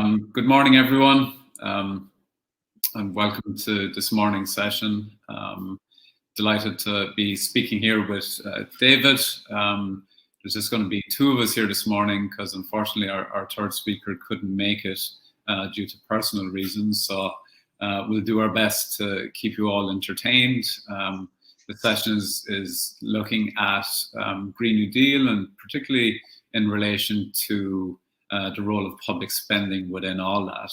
Good morning, everyone, and welcome to this morning's session. Delighted to be speaking here with David. There's just going to be two of us here this morning because unfortunately our third speaker couldn't make it due to personal reasons. So we'll do our best to keep you all entertained. The session is looking at Green New Deal, and particularly in relation to the role of public spending within all that.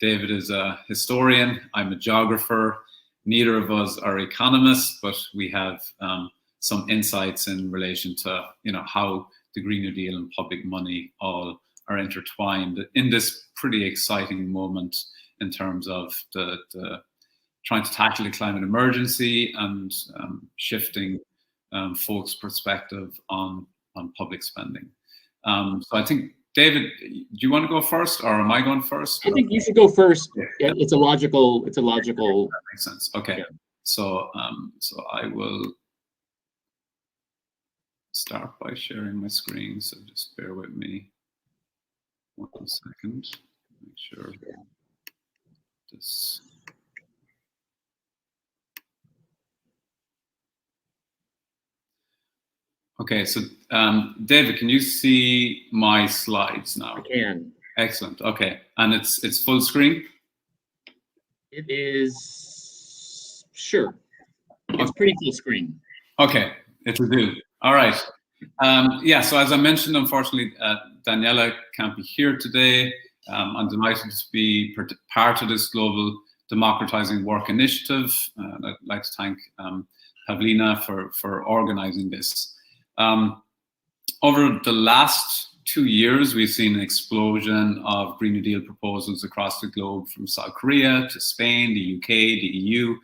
David is a historian, I'm a geographer. Neither of us are economists, but we have some insights in relation to how the Green New Deal and public money all are intertwined in this pretty exciting moment in terms of the trying to tackle the climate emergency and shifting folks' perspective on public spending. So I think, David, do you want to go first, or am I going first? I think you should go first. Yeah. It's a logical. That makes sense. Okay. Yeah. So I will start by sharing my screen. So just bear with me 1 second. Make sure this. Okay, so David, can you see my slides now? I can. Excellent. Okay, and it's full screen? It is, sure. It's pretty full screen. Okay, it'll do. All right. Yeah, so as I mentioned, unfortunately, Daniela can't be here today. I'm delighted to be part of this global democratizing work initiative. I'd like to thank Pavlina for organizing this. Over the last 2 years, we've seen an explosion of Green New Deal proposals across the globe, from South Korea to Spain, the UK, the EU,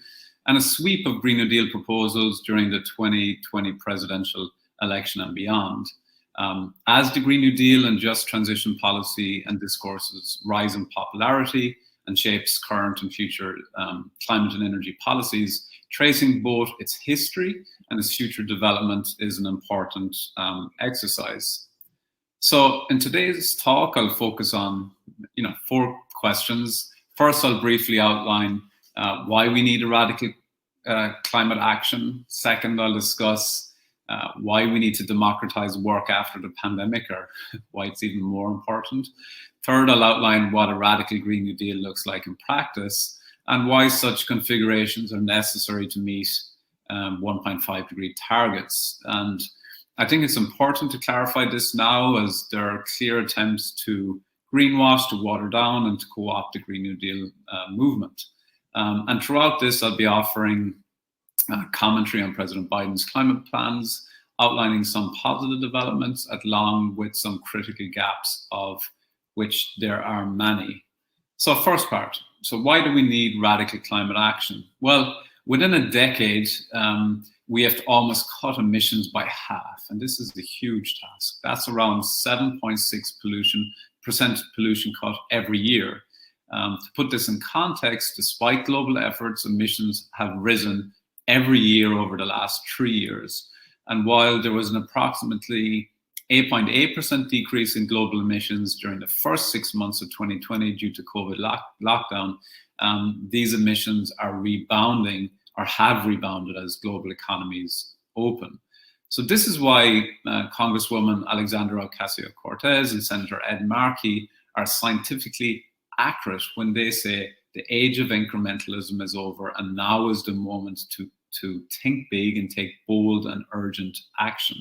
and a sweep of Green New Deal proposals during the 2020 presidential election and beyond. As the Green New Deal and just transition policy and discourses rise in popularity and shapes current and future climate and energy policies, tracing both its history and its future development is an important exercise. So in today's talk, I'll focus on 4 questions. First, I'll briefly outline why we need a radical climate action. Second, I'll discuss why we need to democratize work after the pandemic, or why it's even more important. Third, I'll outline what a radical Green New Deal looks like in practice, and why such configurations are necessary to meet 1.5 degree targets. And I think it's important to clarify this now, as there are clear attempts to greenwash, to water down, and to co-opt the Green New Deal movement. And throughout this, I'll be offering commentary on President Biden's climate plans, outlining some positive developments, along with some critical gaps, of which there are many. So first part, so why do we need radical climate action? Well, within a decade, we have to almost cut emissions by half, and this is a huge task. That's around 7.6% pollution cut every year. To put this in context, despite global efforts, emissions have risen every year over the last 3 years. And while there was an approximately 8.8% decrease in global emissions during the first 6 months of 2020 due to COVID lockdown, these emissions are rebounding, or have rebounded, as global economies open. So this is why Congresswoman Alexandra Ocasio-Cortez and Senator Ed Markey are scientifically accurate when they say the age of incrementalism is over, and now is the moment to think big and take bold and urgent action.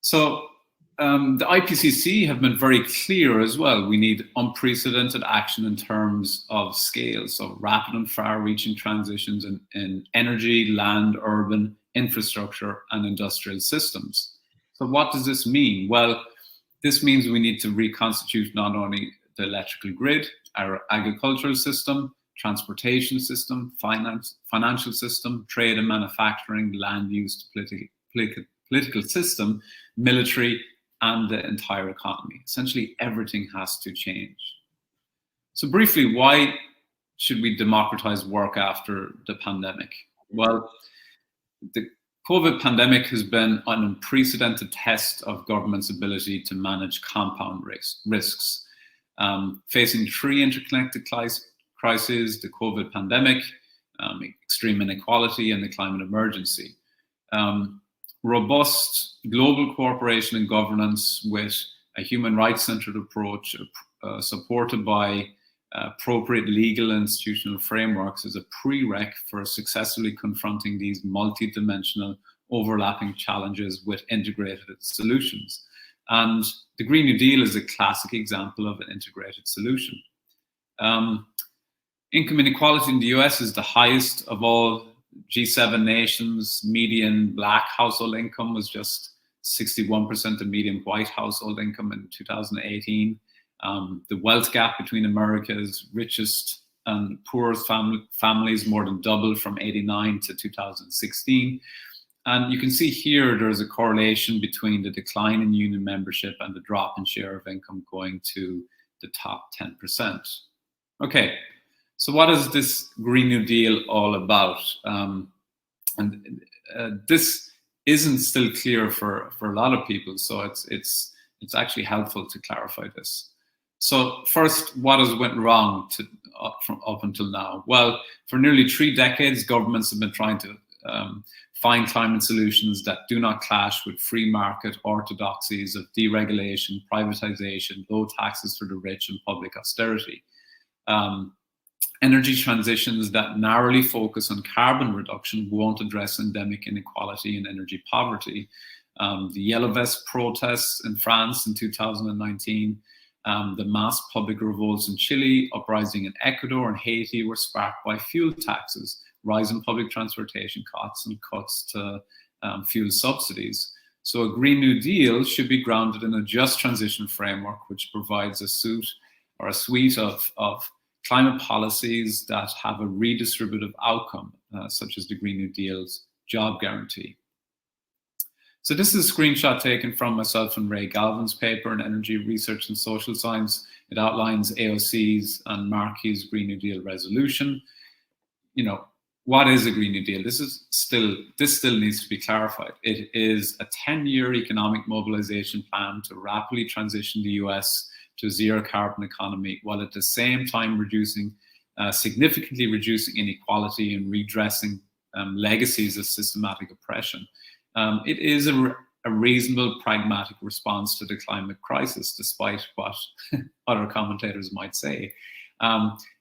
So the IPCC have been very clear as well. We need unprecedented action in terms of scale, so rapid and far-reaching transitions in energy, land, urban, infrastructure, and industrial systems. So what does this mean? Well, this means we need to reconstitute not only the electrical grid, our agricultural system, transportation system, financial system, trade and manufacturing, land use, political system, military, and the entire economy. Essentially, everything has to change. So briefly, why should we democratize work after the pandemic? Well, the COVID pandemic has been an unprecedented test of government's ability to manage compound risks. Facing three interconnected crises, the COVID pandemic, extreme inequality, and the climate emergency. Robust global cooperation and governance with a human rights-centered approach supported by appropriate legal and institutional frameworks is a prereq for successfully confronting these multi-dimensional overlapping challenges with integrated solutions. And the Green New Deal is a classic example of an integrated solution. Income inequality in the US is the highest of all G7 nations. Median Black household income was just 61% of median white household income in 2018. The wealth gap between America's richest and poorest families more than doubled from 89 to 2016. And you can see here there's a correlation between the decline in union membership and the drop in share of income going to the top 10%. Okay, so what is this Green New Deal all about? This isn't still clear for a lot of people, so it's actually helpful to clarify this. So first, what has went wrong up until now? Well, for nearly 3 decades, governments have been trying to find climate solutions that do not clash with free market orthodoxies of deregulation, privatization, low taxes for the rich, and public austerity. Energy transitions that narrowly focus on carbon reduction won't address endemic inequality and energy poverty. The Yellow Vest protests in France in 2019, the mass public revolts in Chile, uprising in Ecuador and Haiti were sparked by fuel taxes, rise in public transportation costs, and cuts to fuel subsidies. So a Green New Deal should be grounded in a just transition framework, which provides a suite of climate policies that have a redistributive outcome, such as the Green New Deal's job guarantee. So this is a screenshot taken from myself and Ray Galvin's paper in Energy Research and Social Science. It outlines AOC's and Markey's Green New Deal resolution. You know, what is a Green New Deal? This still needs to be clarified. It is a 10-year economic mobilization plan to rapidly transition the US to a zero carbon economy, while at the same time significantly reducing inequality and redressing legacies of systematic oppression. It is a reasonable, pragmatic response to the climate crisis, despite what other commentators might say.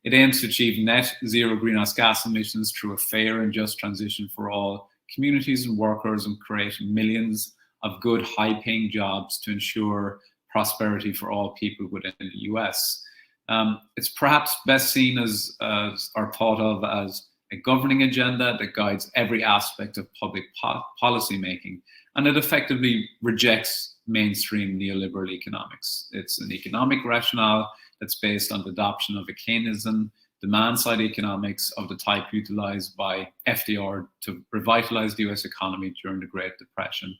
It aims to achieve net zero greenhouse gas emissions through a fair and just transition for all communities and workers, and create millions of good, high-paying jobs to ensure prosperity for all people within the US. It's perhaps best seen as or thought of as a governing agenda that guides every aspect of public policy making, and it effectively rejects mainstream neoliberal economics. It's an economic rationale that's based on the adoption of a Keynesian demand-side economics of the type utilized by FDR to revitalize the US economy during the Great Depression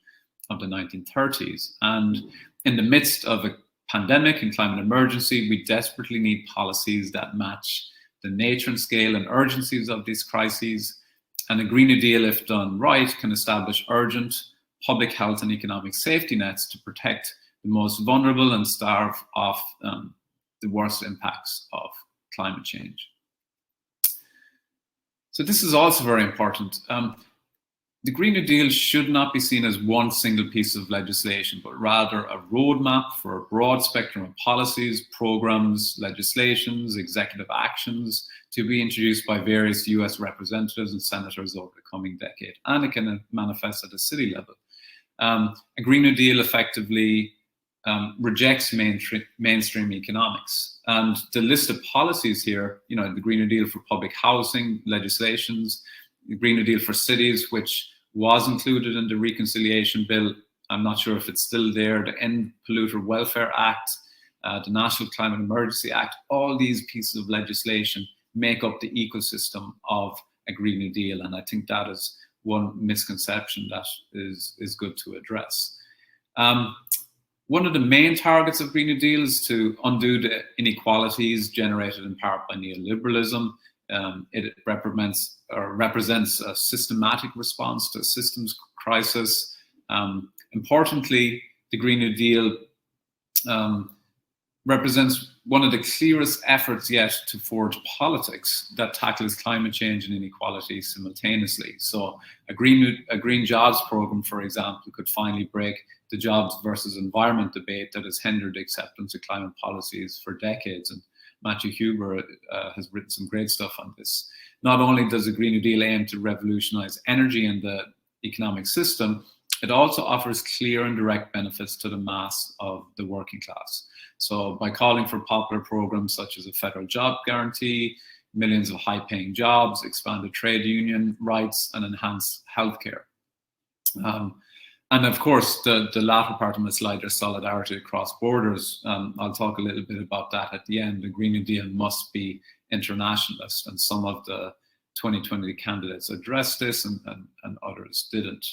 of the 1930s. And in the midst of a pandemic and climate emergency, we desperately need policies that match the nature and scale and urgencies of these crises. And a Green New Deal, if done right, can establish urgent public health and economic safety nets to protect the most vulnerable and starve off the worst impacts of climate change. So this is also very important. The Green New Deal should not be seen as one single piece of legislation, but rather a roadmap for a broad spectrum of policies, programs, legislations, executive actions to be introduced by various US representatives and senators over the coming decade. And it can manifest at a city level. A Green New Deal effectively rejects mainstream economics. And the list of policies here, you know, the Green New Deal for public housing legislations, the Green New Deal for cities, which was included in the reconciliation bill. I'm not sure if it's still there. The End Polluter Welfare Act, the National Climate Emergency Act, all these pieces of legislation make up the ecosystem of a Green New Deal. And I think that is one misconception that is good to address. One of the main targets of Green New Deal is to undo the inequalities generated in part by neoliberalism. It represents a systematic response to systems crisis. Importantly, the Green New Deal represents one of the clearest efforts yet to forge politics that tackles climate change and inequality simultaneously. So a green jobs program, for example, could finally break the jobs versus environment debate that has hindered the acceptance of climate policies for decades. And Matthew Huber has written some great stuff on this. Not only does the Green New Deal aim to revolutionize energy and the economic system, it also offers clear and direct benefits to the mass of the working class. So by calling for popular programs such as a federal job guarantee, millions of high-paying jobs, expanded trade union rights, and enhanced healthcare. And of course, the latter part of my slide, there's solidarity across borders. I'll talk a little bit about that at the end. The Green New Deal must be internationalist, and some of the 2020 candidates addressed this and others didn't.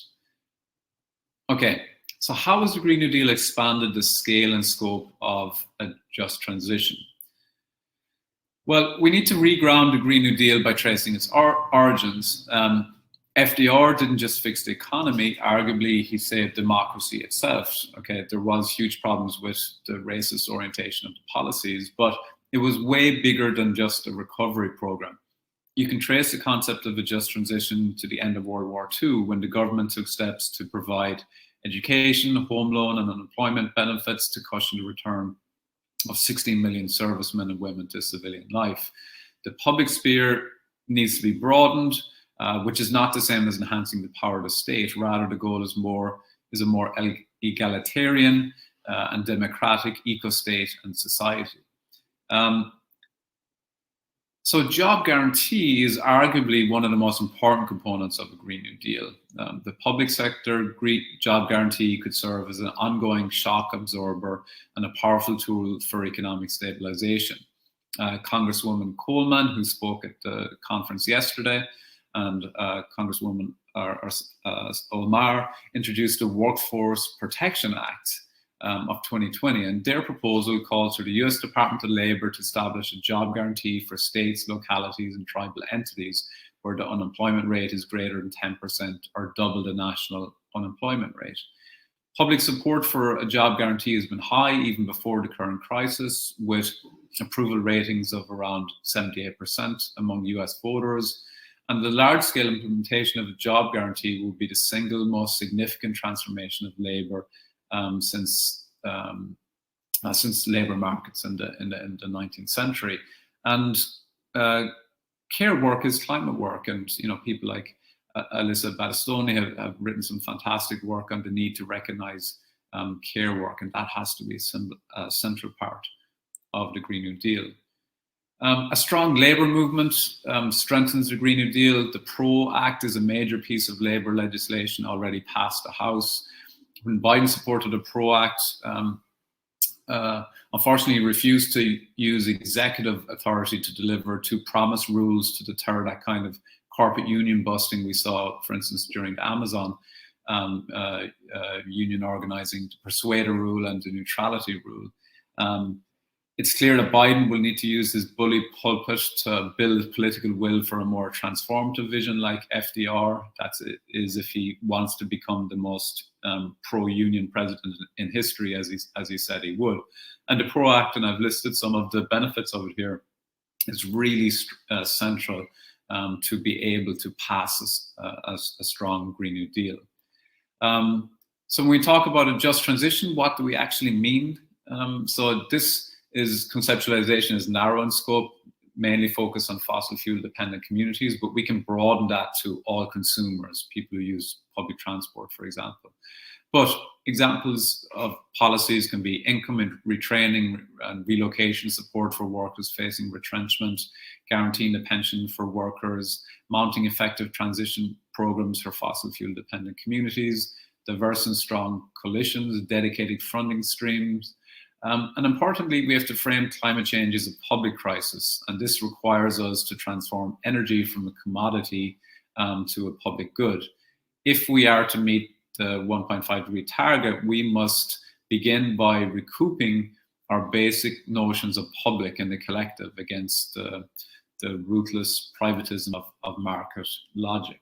Okay, so how has the Green New Deal expanded the scale and scope of a just transition? Well, we need to reground the Green New Deal by tracing its origins. FDR didn't just fix the economy, arguably he saved democracy itself. Okay, there was huge problems with the racist orientation of the policies, but it was way bigger than just a recovery program. You can trace the concept of a just transition to the end of World War II, when the government took steps to provide education, home loan, and unemployment benefits to cushion the return of 16 million servicemen and women to civilian life. The public sphere needs to be broadened, which is not the same as enhancing the power of the state. Rather, the goal is a more egalitarian and democratic eco-state and society. So job guarantee is arguably one of the most important components of a Green New Deal. The public sector job guarantee could serve as an ongoing shock absorber and a powerful tool for economic stabilization. Congresswoman Coleman, who spoke at the conference yesterday, and Congresswoman Olmar introduced the Workforce Protection Act of 2020, and their proposal calls for the US Department of Labor to establish a job guarantee for states, localities, and tribal entities where the unemployment rate is greater than 10% or double the national unemployment rate. Public support for a job guarantee has been high even before the current crisis, with approval ratings of around 78% among US voters. And the large-scale implementation of a job guarantee will be the single most significant transformation of labor since labor markets in the 19th century. And care work is climate work, and people like Alyssa Battistoni have written some fantastic work on the need to recognize care work, and that has to be a central part of the Green New Deal. A strong labor movement strengthens the Green New Deal. The ProAct is a major piece of labor legislation already passed the House. When Biden supported the ProAct, unfortunately, he refused to use executive authority to deliver two promise rules to deter that kind of corporate union busting we saw, for instance, during the Amazon union organizing, the persuader rule and the neutrality rule. It's clear that Biden will need to use his bully pulpit to build political will for a more transformative vision like FDR. That is, if he wants to become the most pro-union president in history, as he said he would. And the ProAct, and I've listed some of the benefits of it here, is really central to be able to pass a strong Green New Deal. So when we talk about a just transition, what do we actually mean? So this conceptualization is narrow in scope, mainly focused on fossil fuel dependent communities, but we can broaden that to all consumers, people who use public transport, for example. But examples of policies can be income retraining and relocation support for workers facing retrenchment, guaranteeing the pension for workers, mounting effective transition programs for fossil fuel dependent communities, diverse and strong coalitions, dedicated funding streams. And importantly, we have to frame climate change as a public crisis, and this requires us to transform energy from a commodity to a public good. If we are to meet the 1.5 degree target, we must begin by recouping our basic notions of public and the collective against the ruthless privatism of market logic.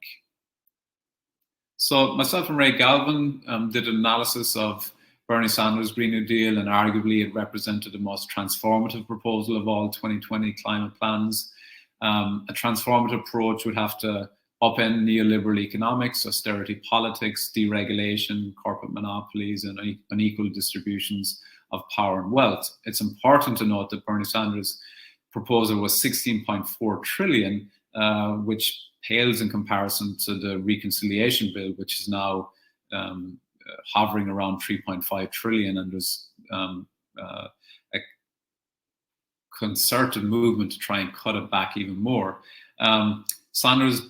So myself and Ray Galvin did an analysis of Bernie Sanders' Green New Deal, and arguably it represented the most transformative proposal of all 2020 climate plans. A transformative approach would have to upend neoliberal economics, austerity politics, deregulation, corporate monopolies, and unequal distributions of power and wealth. It's important to note that Bernie Sanders' proposal was 16.4 trillion, which pales in comparison to the reconciliation bill, which is now hovering around 3.5 trillion, and there's a concerted movement to try and cut it back even more. Sanders'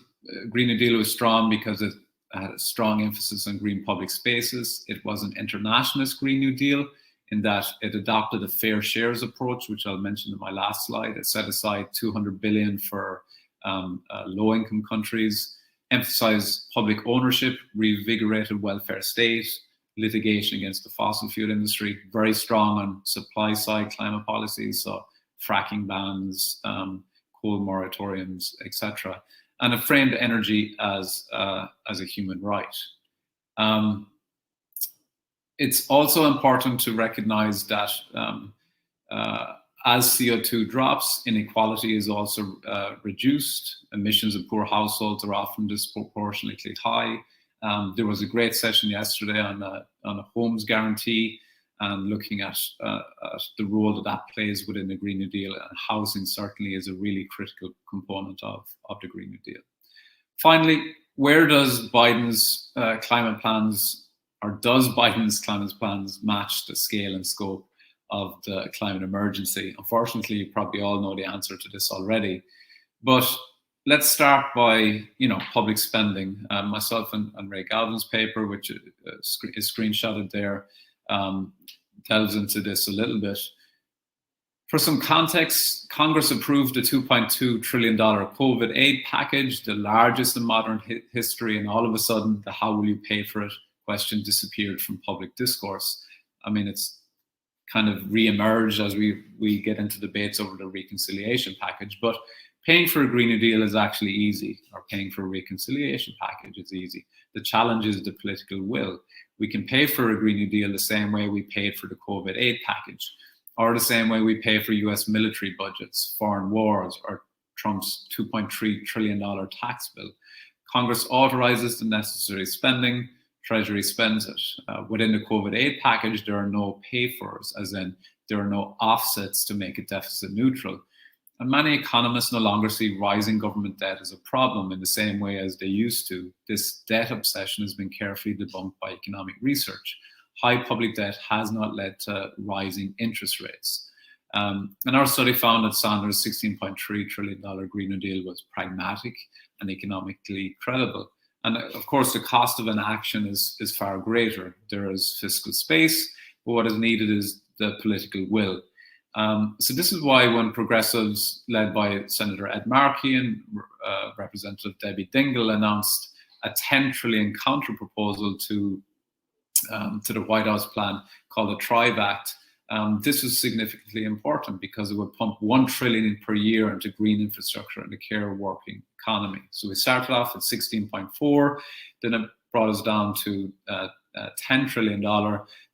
Green New Deal was strong because it had a strong emphasis on green public spaces. It was an internationalist Green New Deal in that it adopted a fair shares approach, which I'll mention in my last slide. It set aside 200 billion for low-income countries, emphasized public ownership, reinvigorated welfare state, litigation against the fossil fuel industry, very strong on supply side climate policies, so fracking bans, coal moratoriums, etc., and it framed energy as a human right. It's also important to recognize that as CO2 drops, inequality is also reduced. Emissions of poor households are often disproportionately high. There was a great session yesterday on a homes guarantee and looking at the role that plays within the Green New Deal, and housing certainly is a really critical component of the Green New Deal. Finally, where does Biden's climate plans, or does Biden's climate plans match the scale and scope of the climate emergency? Unfortunately, you probably all know the answer to this already, but let's start by, public spending. Myself and Ray Galvin's paper, which is screenshotted there, delves into this a little bit. For some context, Congress approved a $2.2 trillion COVID aid package, the largest in modern history, and all of a sudden, the how will you pay for it question disappeared from public discourse. I mean, it's kind of re-emerged as we get into debates over the reconciliation package, but paying for a Green New Deal is actually easy, or paying for a reconciliation package is easy. The challenge is the political will. We can pay for a Green New Deal the same way we paid for the COVID aid package, or the same way we pay for US military budgets, foreign wars, or Trump's $2.3 trillion tax bill. Congress authorizes the necessary spending, Treasury spends it. Within the COVID aid package, there are no pay-fors, as in there are no offsets to make it deficit neutral. And many economists no longer see rising government debt as a problem in the same way as they used to. This debt obsession has been carefully debunked by economic research. High public debt has not led to rising interest rates. And our study found that Sanders' $16.3 trillion Green New Deal was pragmatic and economically credible. And of course, the cost of inaction is far greater. There is fiscal space, but what is needed is the political will. So this is why when progressives led by Senator Ed Markey and Representative Debbie Dingell announced a 10 trillion counter-proposal to the White House plan called the ProAct, this was significantly important because it would pump 1 trillion per year into green infrastructure and the care working economy. So we started off at 16.4, then it brought us down to $10 trillion.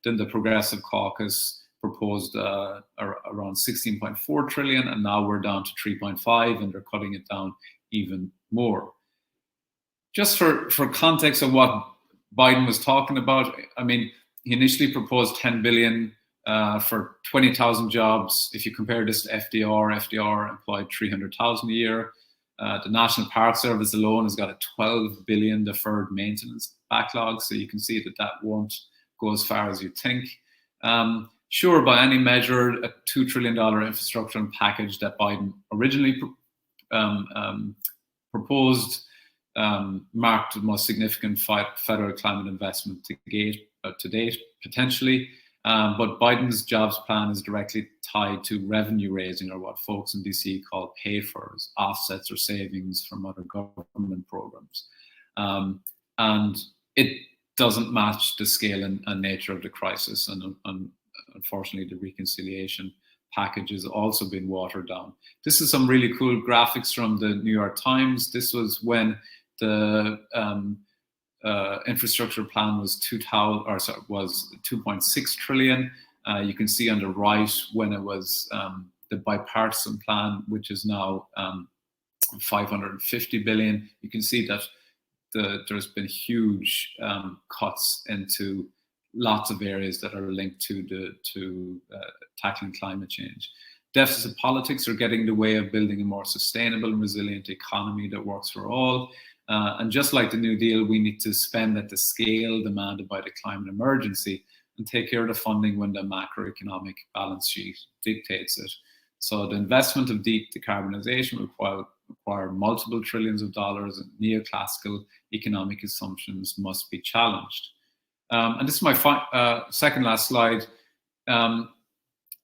Then the Progressive Caucus proposed around 16.4 trillion, and now we're down to 3.5, and they're cutting it down even more. Just for context of what Biden was talking about, I mean, he initially proposed 10 billion for 20,000 jobs. If you compare this to FDR employed 300,000 a year. The National Park Service alone has got a 12 billion deferred maintenance backlog, so you can see that won't go as far as you think. Sure, by any measure, a $2 trillion infrastructure package that Biden originally proposed marked the most significant federal climate investment to date, potentially. But Biden's jobs plan is directly tied to revenue raising, or what folks in DC call pay-fors, offsets or savings from other government programs. And it doesn't match the scale and nature of the crisis. And unfortunately, the reconciliation package has also been watered down. This is some really cool graphics from the New York Times. This was when the infrastructure plan was 2.6 trillion. You can see on the right when it was the bipartisan plan, which is now 550 billion. You can see that there's been huge cuts into lots of areas that are linked to tackling climate change. Deficit politics are getting in the way of building a more sustainable and resilient economy that works for all. And just like the New Deal, we need to spend at the scale demanded by the climate emergency and take care of the funding when the macroeconomic balance sheet dictates it. So the investment of deep decarbonization require multiple trillions of dollars, and neoclassical economic assumptions must be challenged. And this is my second last slide.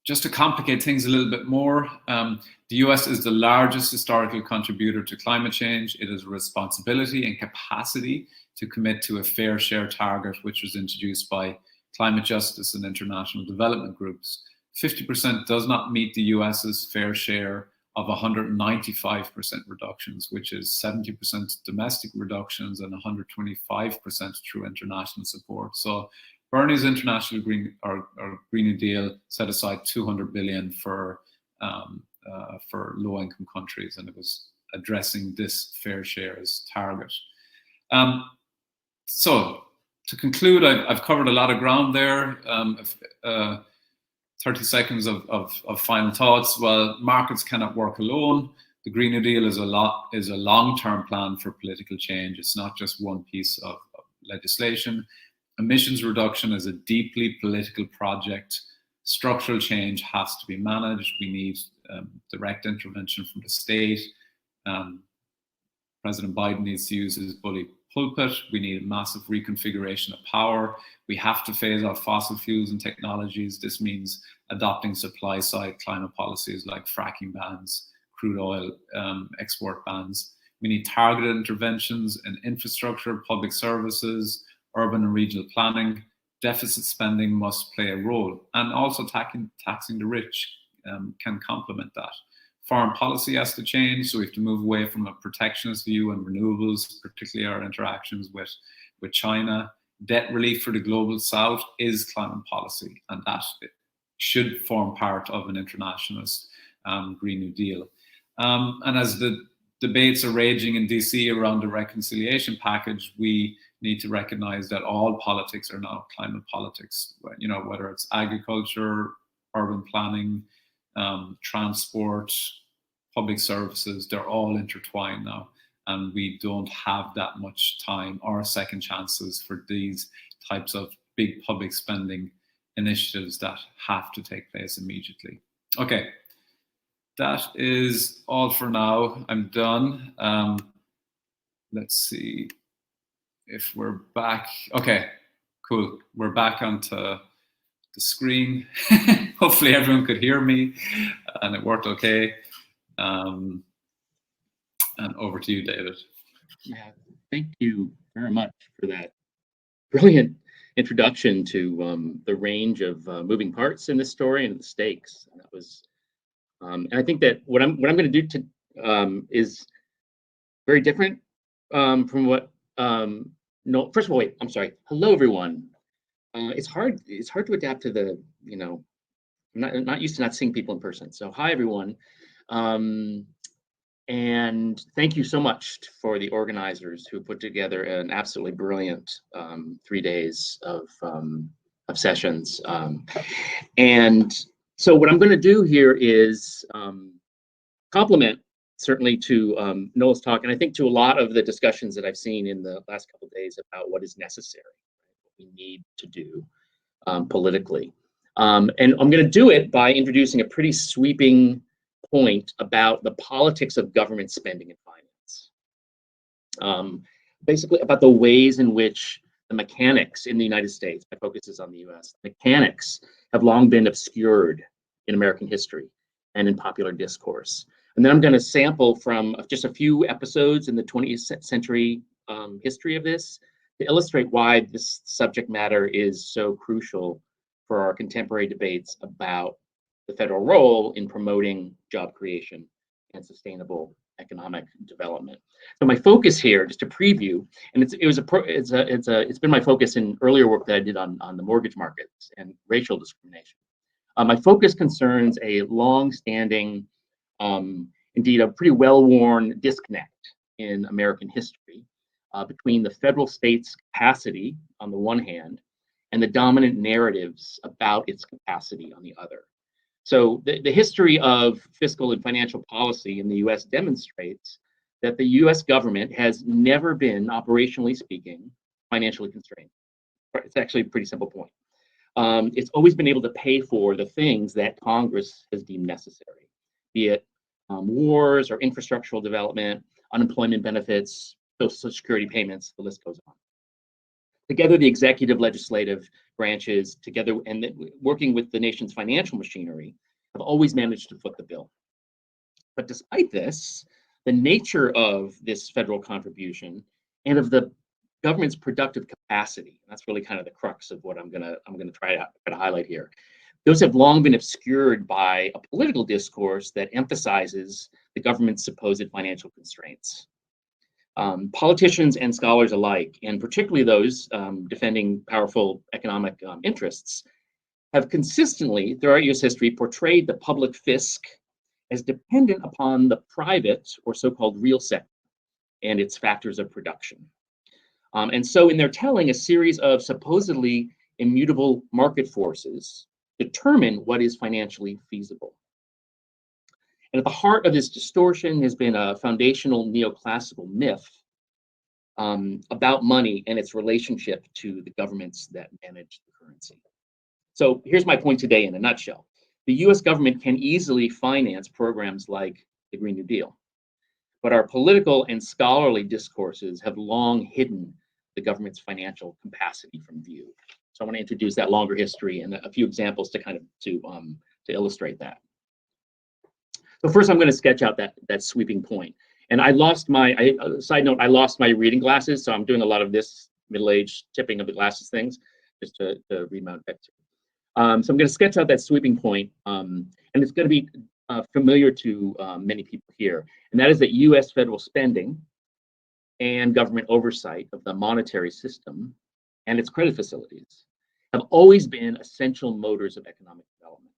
Just to complicate things a little bit more, the US is the largest historical contributor to climate change. It has a responsibility and capacity to commit to a fair share target, which was introduced by climate justice and international development groups. 50% does not meet the US's fair share of 195% reductions, which is 70% domestic reductions and 125% through international support. So Bernie's international Green New Deal set aside 200 billion for low-income countries, and it was addressing this fair shares target. So to conclude, I've covered a lot of ground there. 30 seconds of final thoughts. Well, markets cannot work alone. The Green New Deal is a long-term plan for political change. It's not just one piece of legislation. Emissions reduction is a deeply political project. Structural change has to be managed. We need direct intervention from the state. President Biden needs to use his bully pulpit. We need a massive reconfiguration of power. We have to phase out fossil fuels and technologies. This means adopting supply-side climate policies like fracking bans, crude oil export bans. We need targeted interventions in infrastructure, public services, urban and regional planning. Deficit spending must play a role, and also taxing the rich can complement that. Foreign policy has to change, so we have to move away from a protectionist view on renewables, particularly our interactions with China. Debt relief for the global south is climate policy, and that should form part of an internationalist Green New Deal. And as the debates are raging in DC around the reconciliation package, we need to recognize that all politics are now climate politics. You know, whether it's agriculture, urban planning, transport, public services, they're all intertwined now. And we don't have that much time or second chances for these types of big public spending initiatives that have to take place immediately. Okay, that is all for now. I'm done. Let's see if we're back. Okay, cool. We're back onto the screen. Hopefully everyone could hear me and it worked okay. And over to you, David. Yeah, thank you very much for that brilliant introduction to the range of moving parts in this story and the stakes. And that was, and I think that what I'm going to do is very different from what. No, first of all, wait. I'm sorry. Hello, everyone. It's hard to adapt to the, you know, I'm not used to not seeing people in person. So hi, everyone. And thank you so much for the organizers who put together an absolutely brilliant 3 days of sessions. And so what I'm going to do here is compliment certainly to Noel's talk, and I think to a lot of the discussions that I've seen in the last couple of days about what is necessary, what we need to do politically. And I'm going to do it by introducing a pretty sweeping point about the politics of government spending and finance. Basically about the ways in which the mechanics in the United States, my focus is on the US, mechanics have long been obscured in American history and in popular discourse. And then I'm going to sample from just a few episodes in the 20th century history of this to illustrate why this subject matter is so crucial for our contemporary debates about the federal role in promoting job creation and sustainable economic development. So my focus here, just to preview, and it's been my focus in earlier work that I did on the mortgage markets and racial discrimination. My focus concerns a long-standing, indeed a pretty well-worn disconnect in American history between the federal state's capacity on the one hand and the dominant narratives about its capacity on the other. So the history of fiscal and financial policy in the US demonstrates that the US government has never been, operationally speaking, financially constrained. It's actually a pretty simple point. It's always been able to pay for the things that Congress has deemed necessary, be it wars or infrastructural development, unemployment benefits, Social Security payments, the list goes on. Together, the executive, legislative branches, together and working with the nation's financial machinery, have always managed to foot the bill. But despite this, the nature of this federal contribution and of the government's productive capacity, that's really kind of the crux of what I'm gonna try to highlight here. Those have long been obscured by a political discourse that emphasizes the government's supposed financial constraints. Politicians and scholars alike, and particularly those defending powerful economic interests, have consistently, throughout US history, portrayed the public fisc as dependent upon the private or so-called real sector and its factors of production. And so in their telling, a series of supposedly immutable market forces determine what is financially feasible. And at the heart of this distortion has been a foundational neoclassical myth about money and its relationship to the governments that manage the currency. So here's my point today in a nutshell. The US government can easily finance programs like the Green New Deal, but our political and scholarly discourses have long hidden the government's financial capacity from view. So I want to introduce that longer history and a few examples to kind of to illustrate that. So first, I'm going to sketch out that sweeping point. And I lost my side note. I lost my reading glasses, so I'm doing a lot of this middle-aged tipping of the glasses things just to read my picture. So I'm going to sketch out that sweeping point, and it's going to be familiar to many people here, and that is that U.S. federal spending and government oversight of the monetary system and its credit facilities have always been essential motors of economic development.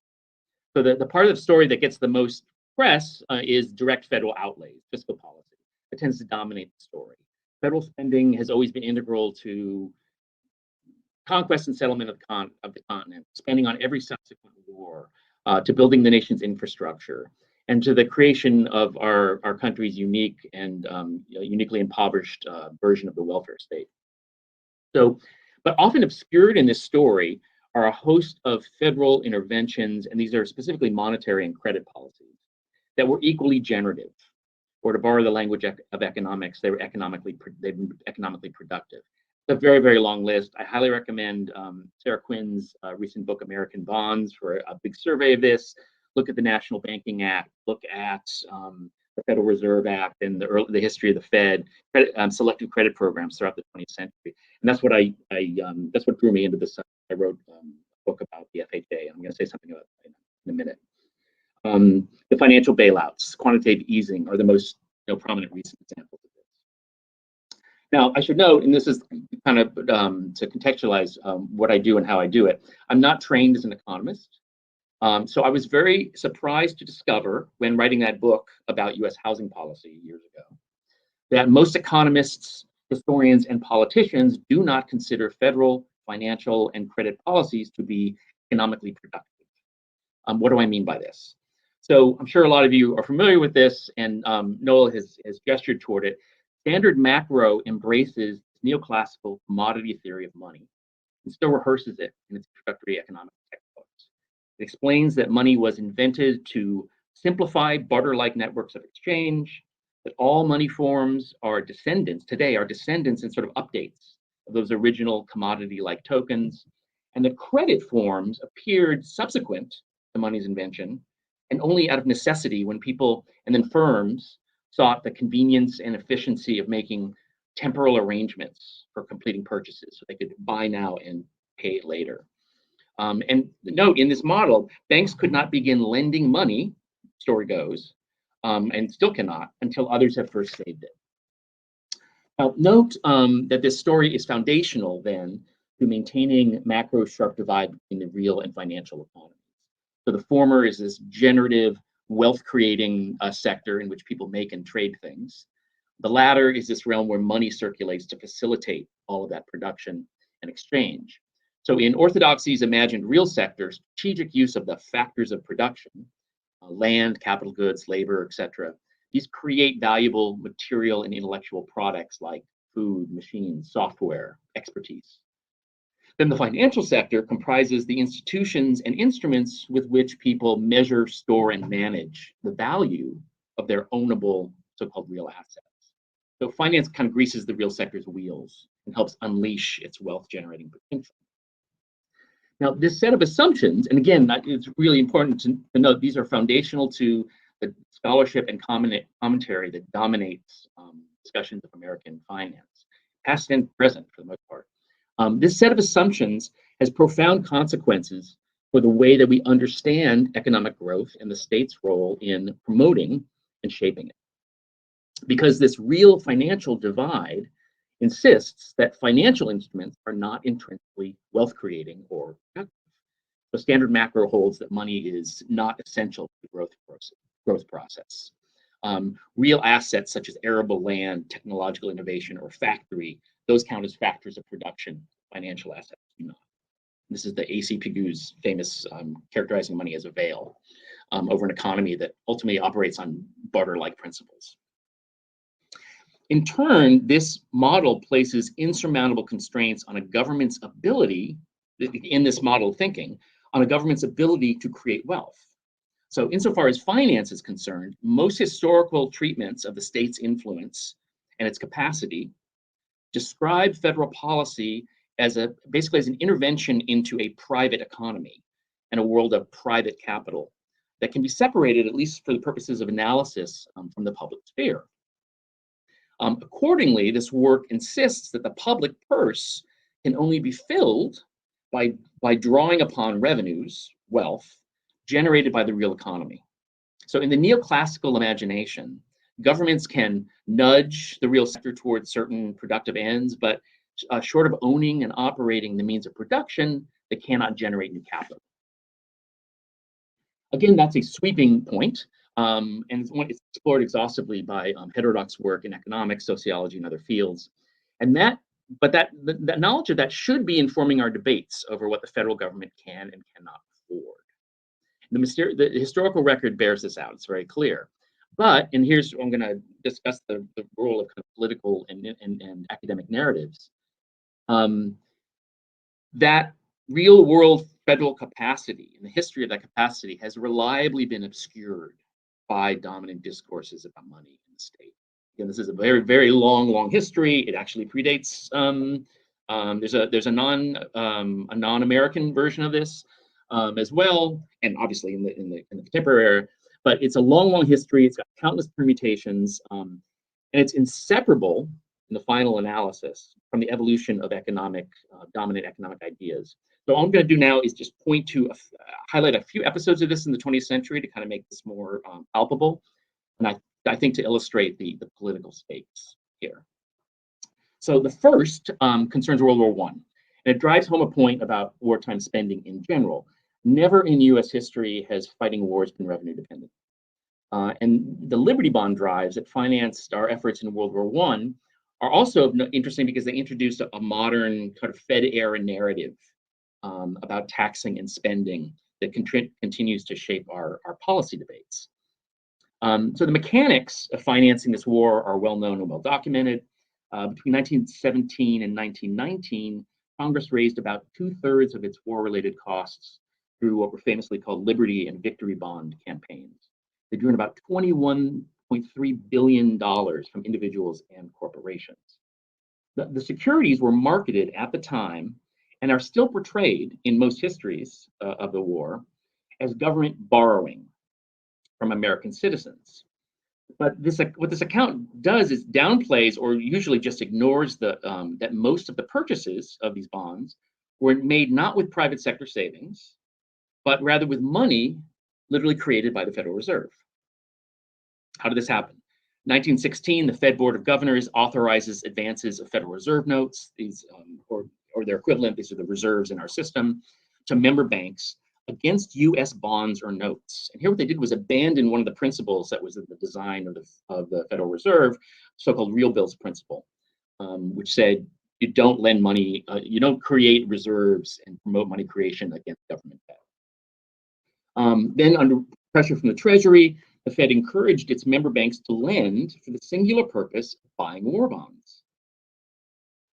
So the part of the story that gets the most press is direct federal outlays, fiscal policy. It tends to dominate the story. Federal spending has always been integral to conquest and settlement of the continent, spending on every subsequent war, to building the nation's infrastructure, and to the creation of our country's unique and uniquely impoverished version of the welfare state. So, but often obscured in this story are a host of federal interventions, and these are specifically monetary and credit policies that were equally generative, or to borrow the language of economics, they've been economically productive. It's a very, very long list. I highly recommend Sarah Quinn's recent book, American Bonds, for a big survey of this. Look at the National Banking Act, look at the Federal Reserve Act and the history of the Fed, selective credit programs throughout the 20th century. And that's what that's what drew me into this. I wrote a book about the FHA. I'm going to say something about it in a minute. The financial bailouts, quantitative easing are the most prominent recent examples of this. Now, I should note, and this is kind of to contextualize what I do and how I do it, I'm not trained as an economist. So I was very surprised to discover when writing that book about US housing policy years ago, that most economists, historians, and politicians do not consider federal, financial, and credit policies to be economically productive. What do I mean by this? So I'm sure a lot of you are familiar with this, and Noel has gestured toward it. Standard macro embraces neoclassical commodity theory of money and still rehearses it in its introductory economic textbooks. It explains that money was invented to simplify barter-like networks of exchange, that all money forms are descendants and sort of updates of those original commodity-like tokens, and that credit forms appeared subsequent to money's invention, and only out of necessity when people and then firms sought the convenience and efficiency of making temporal arrangements for completing purchases so they could buy now and pay later. And note, in this model, banks could not begin lending money, story goes, and still cannot, until others have first saved it. Now, note that this story is foundational then to maintaining macro sharp divide between the real and financial economies. So the former is this generative wealth creating sector in which people make and trade things. The latter is this realm where money circulates to facilitate all of that production and exchange. So in orthodoxy's imagined real sector, strategic use of the factors of production, land, capital goods, labor, etc., these create valuable material and intellectual products like food, machines, software, expertise. Then the financial sector comprises the institutions and instruments with which people measure, store, and manage the value of their ownable so-called real assets. So finance kind of greases the real sector's wheels and helps unleash its wealth generating potential. Now, this set of assumptions, and again, it's really important to note, these are foundational to the scholarship and commentary that dominates discussions of American finance, past and present for the most part. This set of assumptions has profound consequences for the way that we understand economic growth and the state's role in promoting and shaping it. Because this real financial divide insists that financial instruments are not intrinsically wealth creating or productive. So standard macro holds that money is not essential to the growth process. Real assets such as arable land, technological innovation, or factory, those count as factors of production. Financial assets do not. This is the A.C. Pigue's famous characterizing money as a veil over an economy that ultimately operates on barter-like principles. In turn, this model places insurmountable constraints on a government's ability, in this model of thinking, on a government's ability to create wealth. So insofar as finance is concerned, most historical treatments of the state's influence and its capacity describe federal policy as basically as an intervention into a private economy and a world of private capital that can be separated, at least for the purposes of analysis, from the public sphere. Accordingly, this work insists that the public purse can only be filled by drawing upon revenues, wealth, generated by the real economy. So in the neoclassical imagination, governments can nudge the real sector towards certain productive ends, but short of owning and operating the means of production, they cannot generate new capital. Again, that's a sweeping point, and it's explored exhaustively by heterodox work in economics, sociology, and other fields. And that knowledge of that should be informing our debates over what the federal government can and cannot afford. The historical record bears this out. It's very clear. But, and here's, I'm going to discuss the role of kind of political and academic narratives. That real world federal capacity and the history of that capacity has reliably been obscured by dominant discourses about money in the state. Again, this is a very, very long history. It actually predates. There's a non-American version of this as well, and obviously in the contemporary era. But it's a long history. It's got countless permutations, and it's inseparable in the final analysis from the evolution of dominant economic ideas. So all I'm going to do now is just point to highlight a few episodes of this in the 20th century to kind of make this more palpable, and I think to illustrate the political stakes here. So the first concerns World War I, and it drives home a point about wartime spending in general. Never in U.S. history has fighting wars been revenue dependent. And the Liberty Bond drives that financed our efforts in World War I are also interesting because they introduced a modern kind of Fed-era narrative about taxing and spending that continues to shape our policy debates. So the mechanics of financing this war are well known and well documented. Between 1917 and 1919, Congress raised about 2/3 of its war-related costs through what were famously called Liberty and Victory Bond campaigns. They drew in about $21.3 billion from individuals and corporations. The securities were marketed at the time and are still portrayed in most histories of the war as government borrowing from American citizens. But what this account does is downplays or usually just ignores that most of the purchases of these bonds were made not with private sector savings, but rather with money literally created by the Federal Reserve. How did this happen? 1916, the Fed Board of Governors authorizes advances of Federal Reserve notes, these or their equivalent, these are the reserves in our system, to member banks against US bonds or notes. And here what they did was abandon one of the principles that was in the design of the Federal Reserve, so-called real bills principle, which said you don't lend money, you don't create reserves and promote money creation against government debt. Then under pressure from the Treasury, the Fed encouraged its member banks to lend for the singular purpose of buying war bonds.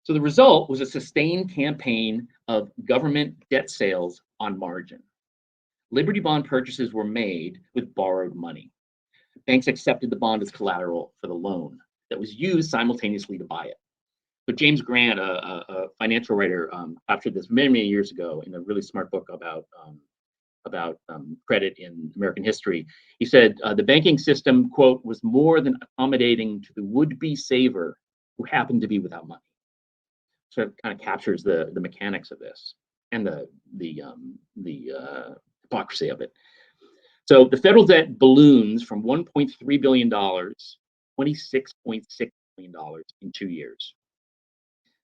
So the result was a sustained campaign of government debt sales on margin. Liberty bond purchases were made with borrowed money. Banks accepted the bond as collateral for the loan that was used simultaneously to buy it. But James Grant, a financial writer, captured this many, many years ago in a really smart book about credit in American history. He said, the banking system, quote, was more than accommodating to the would-be saver who happened to be without money. So it kind of captures the mechanics of this and the hypocrisy of it. So the federal debt balloons from $1.3 billion, $26.6 billion in 2 years.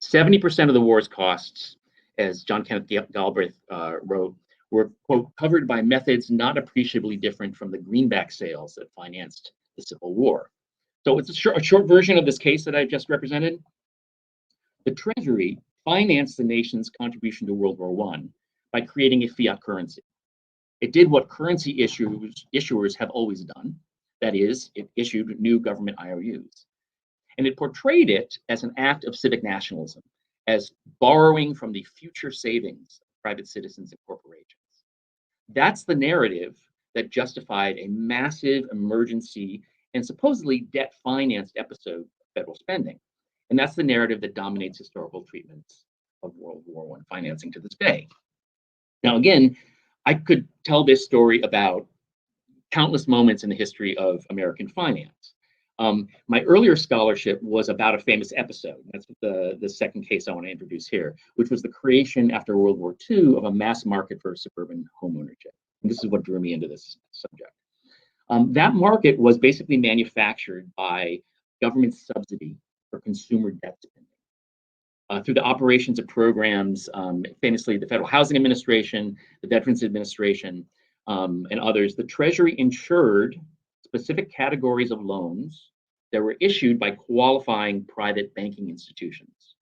70% of the war's costs, as John Kenneth Galbraith wrote, were, quote, covered by methods not appreciably different from the greenback sales that financed the Civil War. So it's a short version of this case that I just represented. The Treasury financed the nation's contribution to World War I by creating a fiat currency. It did what currency issuers have always done. That is, it issued new government IOUs. And it portrayed it as an act of civic nationalism, as borrowing from the future savings of private citizens and corporations. That's the narrative that justified a massive emergency and supposedly debt-financed episode of federal spending. And that's the narrative that dominates historical treatments of World War I financing to this day. Now, again, I could tell this story about countless moments in the history of American finance. My earlier scholarship was about a famous episode. That's the second case I want to introduce here, which was the creation after World War II of a mass market for suburban home ownership. And this is what drew me into this subject. That market was basically manufactured by government subsidy for consumer debt spending. Through the operations of programs, famously the Federal Housing Administration, the Veterans Administration, and others, the Treasury insured specific categories of loans that were issued by qualifying private banking institutions.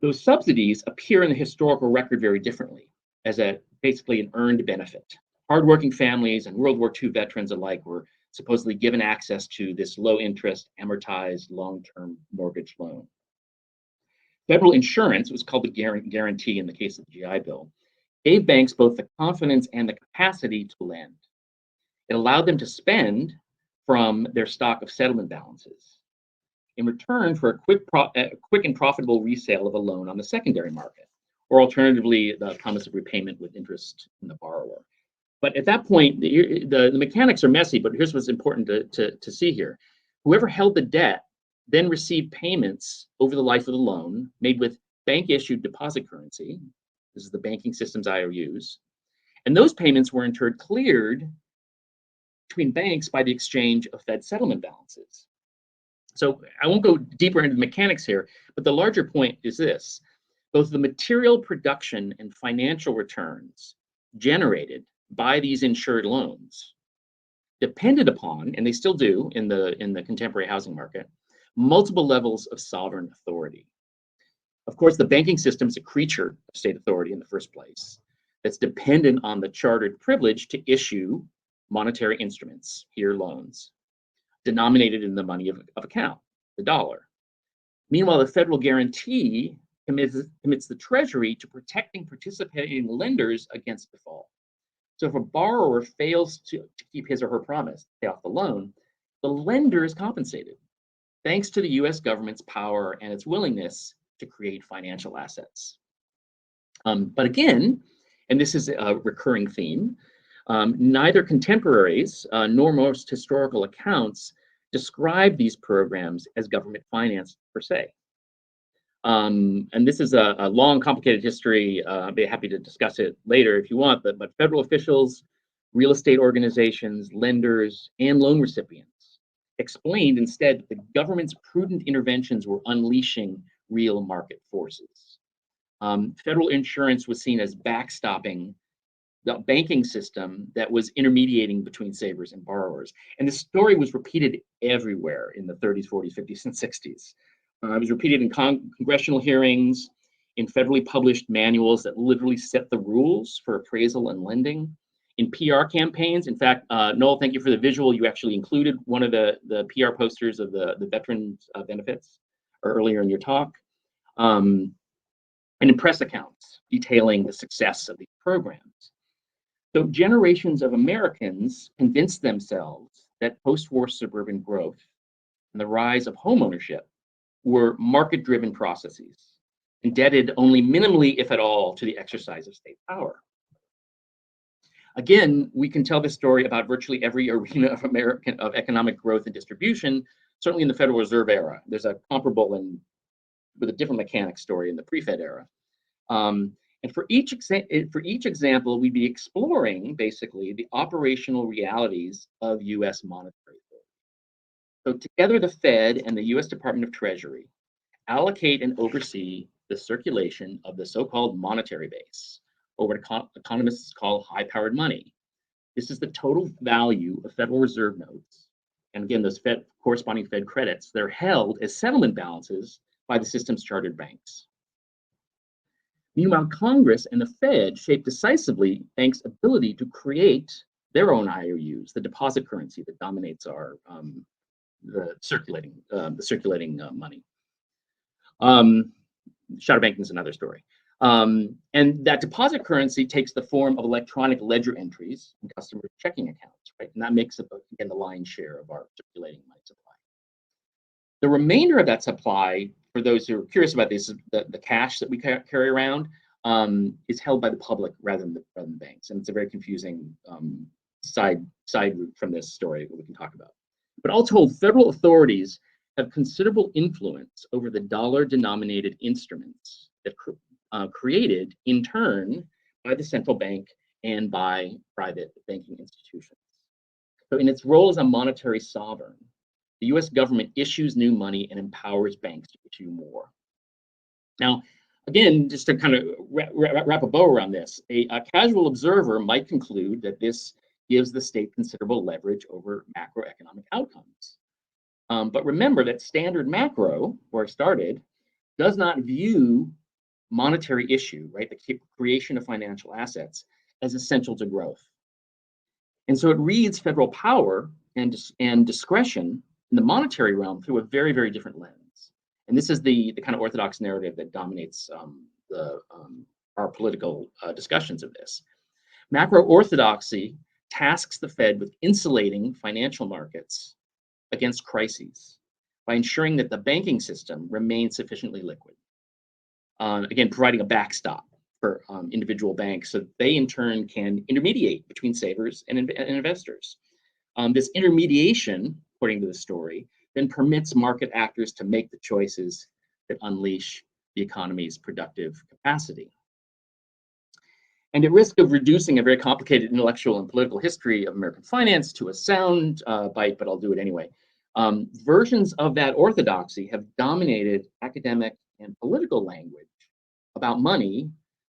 Those subsidies appear in the historical record very differently, as basically an earned benefit. Hardworking families and World War II veterans alike were supposedly given access to this low interest, amortized long-term mortgage loan. Federal insurance, was called the guarantee in the case of the GI Bill, gave banks both the confidence and the capacity to lend. It allowed them to spend from their stock of settlement balances in return for a quick and profitable resale of a loan on the secondary market, or alternatively, the promise of repayment with interest from the borrower. But at that point, the mechanics are messy, but here's what's important to see here. Whoever held the debt then received payments over the life of the loan made with bank-issued deposit currency. This is the banking system's IOUs. And those payments were in turn cleared between banks by the exchange of Fed settlement balances. So I won't go deeper into the mechanics here, but the larger point is this. Both the material production and financial returns generated by these insured loans depended upon, and they still do in the contemporary housing market, multiple levels of sovereign authority. Of course, the banking system is a creature of state authority in the first place that's dependent on the chartered privilege to issue monetary instruments, here loans, denominated in the money of account, the dollar. Meanwhile, the federal guarantee commits the Treasury to protecting participating lenders against default. So if a borrower fails to keep his or her promise to pay off the loan, the lender is compensated, thanks to the US government's power and its willingness to create financial assets. But again, and this is a recurring theme, neither contemporaries nor most historical accounts describe these programs as government finance per se. And this is a long, complicated history. I'd be happy to discuss it later if you want, but federal officials, real estate organizations, lenders, and loan recipients explained instead that the government's prudent interventions were unleashing real market forces. Federal insurance was seen as backstopping the banking system that was intermediating between savers and borrowers. And this story was repeated everywhere in the 30s, 40s, 50s, and 60s. It was repeated in congressional hearings, in federally published manuals that literally set the rules for appraisal and lending, in PR campaigns. In fact, Noel, thank you for the visual. You actually included one of the PR posters of the veterans benefits earlier in your talk. And in press accounts detailing the success of these programs. So generations of Americans convinced themselves that post-war suburban growth and the rise of homeownership were market-driven processes, indebted only minimally, if at all, to the exercise of state power. Again, we can tell this story about virtually every arena of economic growth and distribution, certainly in the Federal Reserve era. There's a comparable and with a different mechanic story in the pre-Fed era. And for each example, we'd be exploring basically the operational realities of US monetary authority. So together, the Fed and the US Department of Treasury allocate and oversee the circulation of the so-called monetary base, or what economists call high-powered money. This is the total value of Federal Reserve notes. And again, those corresponding Fed credits, they're held as settlement balances by the system's chartered banks. Meanwhile, Congress and the Fed shape decisively banks' ability to create their own IOUs, the deposit currency that dominates our the circulating money. Shadow banking is another story. And that deposit currency takes the form of electronic ledger entries in customer checking accounts, right? And that makes up, again, the lion's share of our circulating money supply. The remainder of that supply, for those who are curious about this, the cash that we carry around is held by the public rather than the banks. And it's a very confusing side route from this story that we can talk about. But all told, federal authorities have considerable influence over the dollar-denominated instruments that created in turn by the central bank and by private banking institutions. So in its role as a monetary sovereign, the US government issues new money and empowers banks to issue more. Now, again, just to kind of wrap a bow around this, a casual observer might conclude that this gives the state considerable leverage over macroeconomic outcomes. But remember that standard macro, where I started, does not view monetary issue, right, the creation of financial assets, as essential to growth. And so it reads federal power and discretion in the monetary realm through a very, very different lens. And this is the kind of orthodox narrative that dominates our political discussions of this. Macro orthodoxy tasks the Fed with insulating financial markets against crises by ensuring that the banking system remains sufficiently liquid. Again, providing a backstop for individual banks so they in turn can intermediate between savers and investors. This intermediation, according to the story, then permits market actors to make the choices that unleash the economy's productive capacity. And at risk of reducing a very complicated intellectual and political history of American finance to a sound bite, but I'll do it anyway. Versions of that orthodoxy have dominated academic and political language about money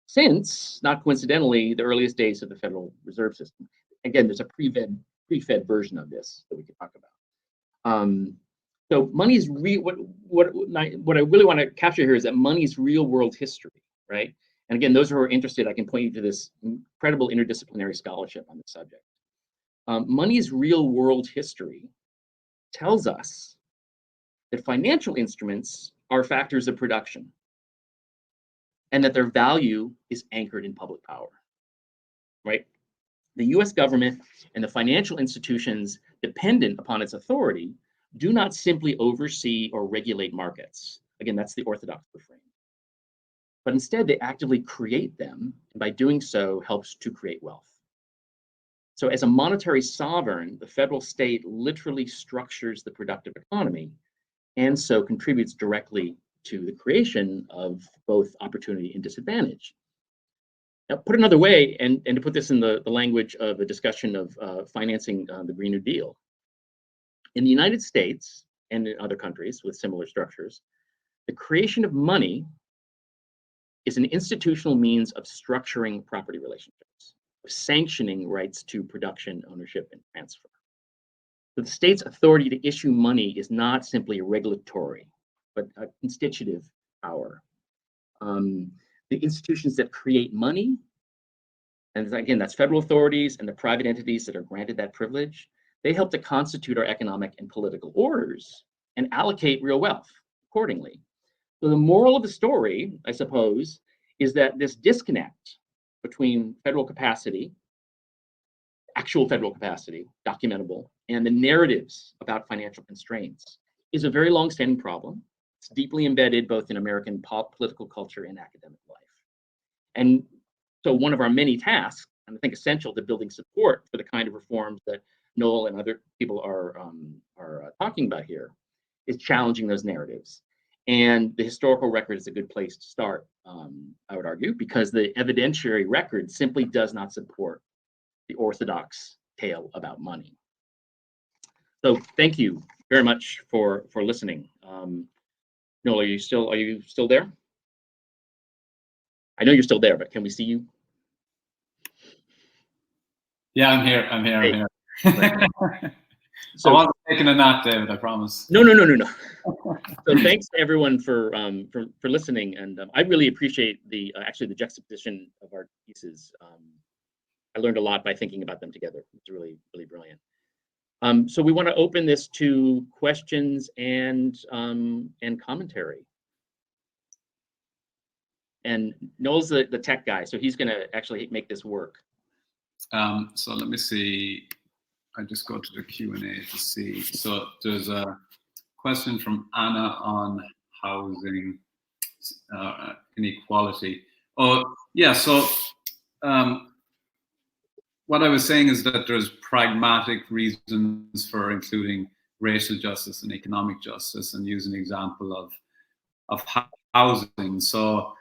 since, not coincidentally, the earliest days of the Federal Reserve System. Again, there's a pre-Fed version of this that we can talk about. So money's what I really want to capture here is that money's real world history, right? And again, those who are interested, I can point you to this incredible interdisciplinary scholarship on the subject. Money's real world history tells us that financial instruments are factors of production and that their value is anchored in public power, right? The US government and the financial institutions dependent upon its authority do not simply oversee or regulate markets. Again, that's the orthodox refrain. But instead, they actively create them, and by doing so, helps to create wealth. So as a monetary sovereign, the federal state literally structures the productive economy and so contributes directly to the creation of both opportunity and disadvantage. Now, put another way, and to put this in the language of a discussion of financing the Green New Deal, In the United States and in other countries with similar structures, the creation of money is an institutional means of structuring property relationships, of sanctioning rights to production, ownership, and transfer. So the state's authority to issue money is not simply regulatory, but a constitutive power. The institutions that create money, and again, that's federal authorities and the private entities that are granted that privilege, they help to constitute our economic and political orders and allocate real wealth accordingly. So the moral of the story, I suppose, is that this disconnect between federal capacity, actual federal capacity, documentable, and the narratives about financial constraints is a very long-standing problem. It's deeply embedded both in American political culture and academic life. And so one of our many tasks, and I think essential to building support for the kind of reforms that Noel and other people are talking about here, is challenging those narratives. And the historical record is a good place to start, I would argue, because the evidentiary record simply does not support the orthodox tale about money. So thank you very much for listening. Noel, are you still there? I know you're still there, but can we see you? Yeah, I'm here. I'm here. So, I wasn't taking a nap, David, I promise. No. So thanks to everyone for listening, and I really appreciate the actually the juxtaposition of our pieces. I learned a lot by thinking about them together. It's really brilliant. So we want to open this to questions and commentary. And Noel's the tech guy, so he's going to actually make this work. So let me see. I just go to the Q&A to see. So there's a question from Anna on housing inequality. Oh, yeah. So what I was saying is that there's pragmatic reasons for including racial justice and economic justice, and use an example of housing. So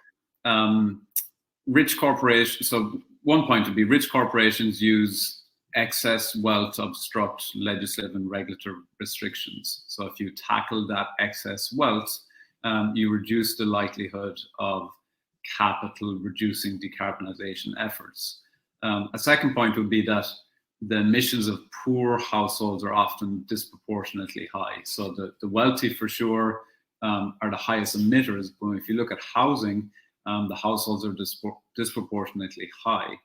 rich corporations. So one point would be rich corporations use excess wealth to obstruct legislative and regulatory restrictions. So if you tackle that excess wealth, you reduce the likelihood of capital reducing decarbonization efforts. A second point would be that the emissions of poor households are often disproportionately high. So the wealthy, for sure, are the highest emitters. But if you look at housing, the households are disproportionately high.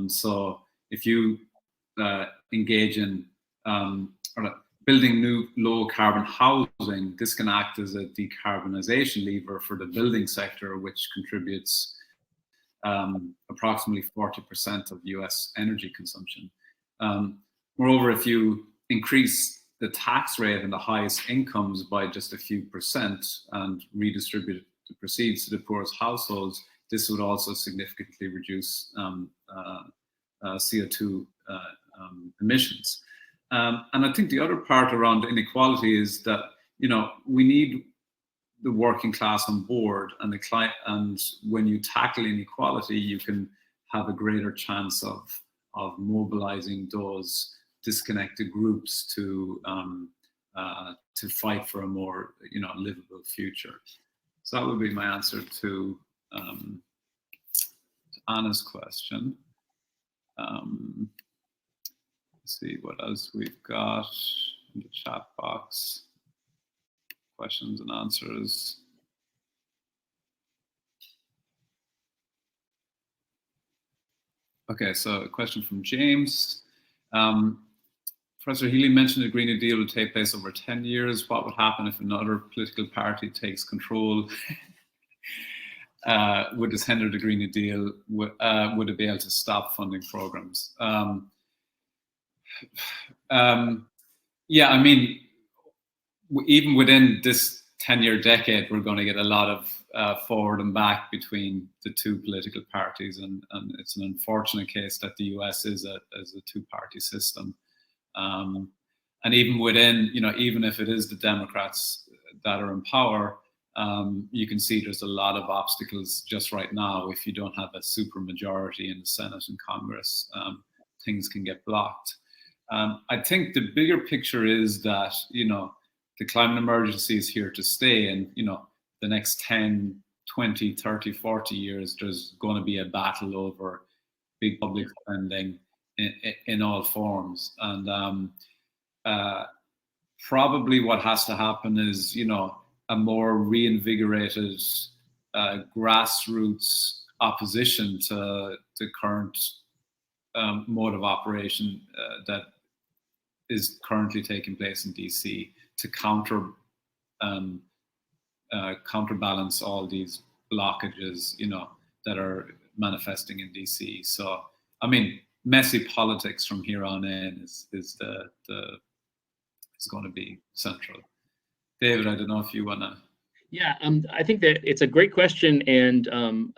So if you engage in building new low carbon housing, this can act as a decarbonization lever for the building sector, which contributes approximately 40% of US energy consumption. Moreover, if you increase the tax rate in the highest incomes by just a few percent and redistribute the proceeds to the poorest households, this would also significantly reduce CO2 emissions. And I think the other part around inequality is that, you know, we need the working class on board, and the client, and when you tackle inequality, you can have a greater chance of mobilizing those disconnected groups to fight for a more, you know, livable future. So that would be my answer to Anna's question. Let's see what else we've got in the chat box. Questions and answers. Okay, so a question from James. Professor Healy mentioned the Green New Deal would take place over 10 years. What would happen if another political party takes control? Would this hinder the Green New Deal? Would it be able to stop funding programs? Yeah, I mean, even within this 10-year decade, we're going to get a lot of forward and back between the two political parties, and it's an unfortunate case that the US is a two-party system. And even within, you know, even if it is the Democrats that are in power, you can see there's a lot of obstacles just right now. If you don't have a super majority in the Senate and Congress, things can get blocked. I think the bigger picture is that, the climate emergency is here to stay, and, the next 10, 20, 30, 40 years, there's going to be a battle over big public spending in all forms. And probably what has to happen is, a more reinvigorated grassroots opposition to the current mode of operation that is currently taking place in DC to counterbalance all these blockages, that are manifesting in DC. So, I mean, messy politics from here on in is going to be central. David, I don't know if you want to. Yeah, I think that it's a great question, and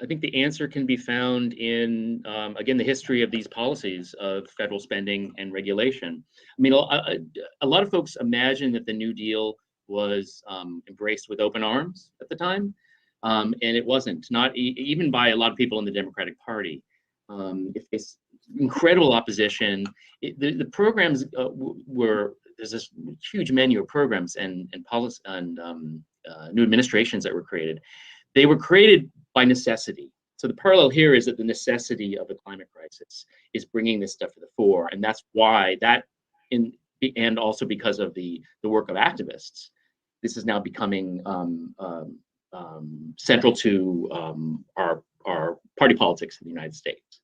I think the answer can be found in, again, the history of these policies of federal spending and regulation. I mean, a lot of folks imagine that the New Deal was embraced with open arms at the time, and it wasn't, not even by a lot of people in the Democratic Party. It's incredible opposition. The programs there's this huge menu of programs and policy and new administrations that were created. They were created by necessity. So the parallel here is that the necessity of the climate crisis is bringing this stuff to the fore, and that's why and also because of the work of activists, this is now becoming central to our party politics in the United States.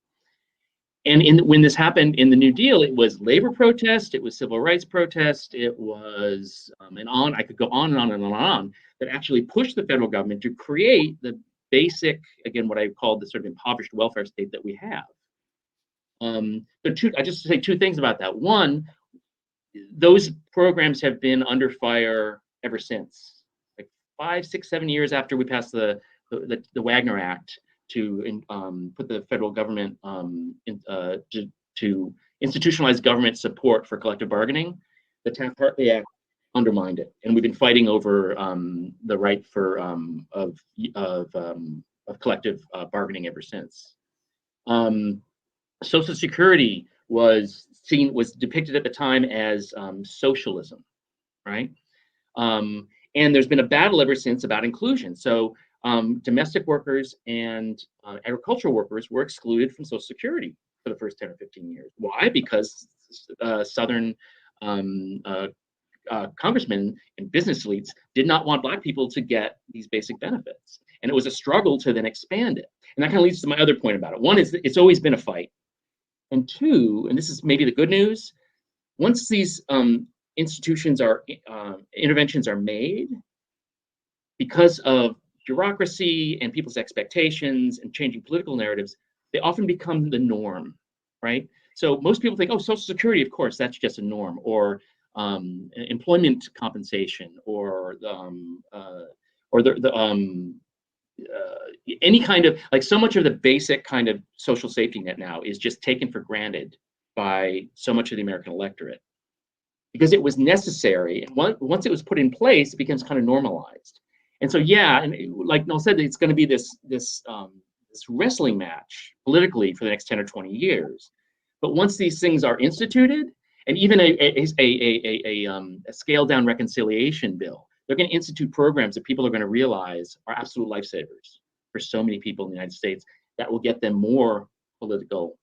And when this happened in the New Deal, it was labor protest, it was civil rights protest, it was, I could go on and on and on, that actually pushed the federal government to create the basic, again, what I call the sort of impoverished welfare state that we have. I just say two things about that. One, those programs have been under fire ever since, like 5, 6, 7 years after we passed the Wagner Act to put the federal government to institutionalize government support for collective bargaining. The Taft-Hartley Act undermined it, and we've been fighting over the right for of collective bargaining ever since. Social Security was depicted at the time as socialism, right? And there's been a battle ever since about inclusion. So domestic workers and agricultural workers were excluded from Social Security for the first 10 or 15 years. Why? Because Southern congressmen and business elites did not want Black people to get these basic benefits. And it was a struggle to then expand it. And that kind of leads to my other point about it. One is that it's always been a fight. And two, and this is maybe the good news, once these interventions are made, because of bureaucracy and people's expectations and changing political narratives, they often become the norm, right? So most people think, oh, Social Security, of course, that's just a norm, or employment compensation, or any kind of, like, so much of the basic kind of social safety net now is just taken for granted by so much of the American electorate because it was necessary. And once it was put in place, it becomes kind of normalized. And so, yeah, and like Noel said, it's going to be this wrestling match politically for the next 10 or 20 years. But once these things are instituted, and even a scaled down reconciliation bill, they're going to institute programs that people are going to realize are absolute lifesavers for so many people in the United States that will get them more political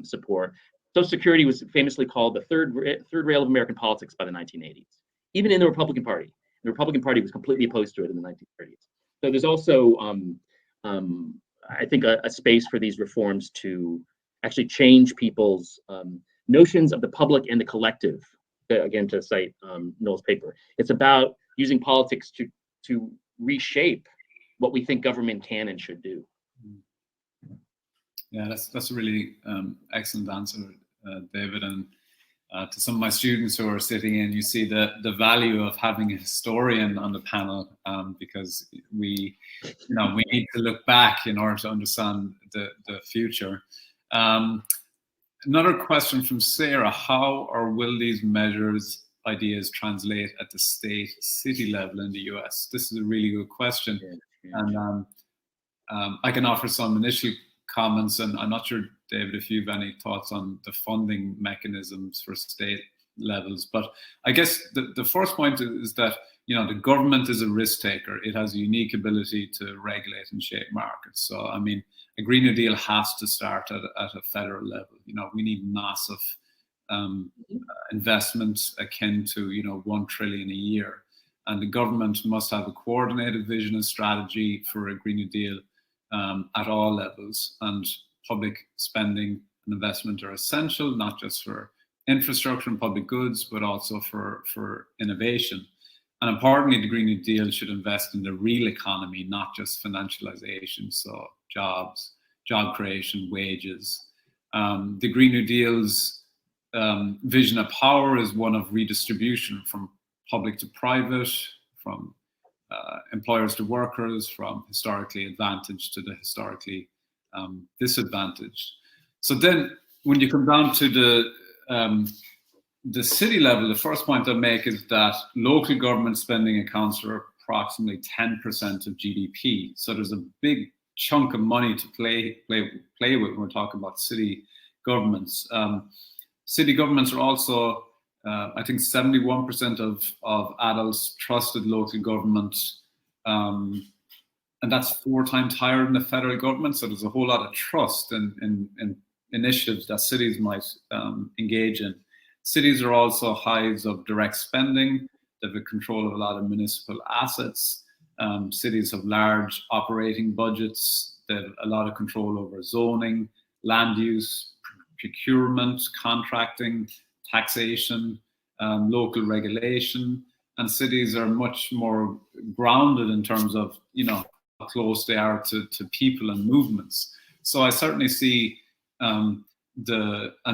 support. Social Security was famously called the third rail of American politics by the 1980s, even in the Republican Party. The Republican Party was completely opposed to it in the 1930s. So there's also, I think, a space for these reforms to actually change people's notions of the public and the collective. Again, to cite Noel's paper, it's about using politics to reshape what we think government can and should do. Yeah, that's a really excellent answer, David. And to some of my students who are sitting in, you see the value of having a historian on the panel, because we need to look back in order to understand the future. Another question from Sarah: how or will these ideas translate at the state, city level in the US? This is a really good question. And I can offer some initial comments, and I'm not sure, David, if you have any thoughts on the funding mechanisms for state levels. But I guess the first point is that, you know, the government is a risk taker. It has a unique ability to regulate and shape markets. So, I mean, a Green New Deal has to start at a federal level. You know, we need massive investment akin to, you know, 1 trillion a year. And the government must have a coordinated vision and strategy for a Green New Deal at all levels. And public spending and investment are essential, not just for infrastructure and public goods, but also for innovation. And importantly, the Green New Deal should invest in the real economy, not just financialization. So jobs, job creation, wages. The Green New Deal's vision of power is one of redistribution from public to private, from employers to workers, from historically advantaged to the historically disadvantaged. So then when you come down to the city level, the first point I'll make is that local government spending accounts for approximately 10% of GDP. So there's a big chunk of money to play with when we're talking about city governments. City governments are also, I think 71% of adults trusted local government, and that's 4 times higher than the federal government. So there's a whole lot of trust in initiatives that cities might engage in. Cities are also hives of direct spending. They have control of a lot of municipal assets. Cities have large operating budgets. They have a lot of control over zoning, land use, procurement, contracting, taxation, local regulation. And cities are much more grounded in terms of, you know, how close they are to people and movements. So I certainly see and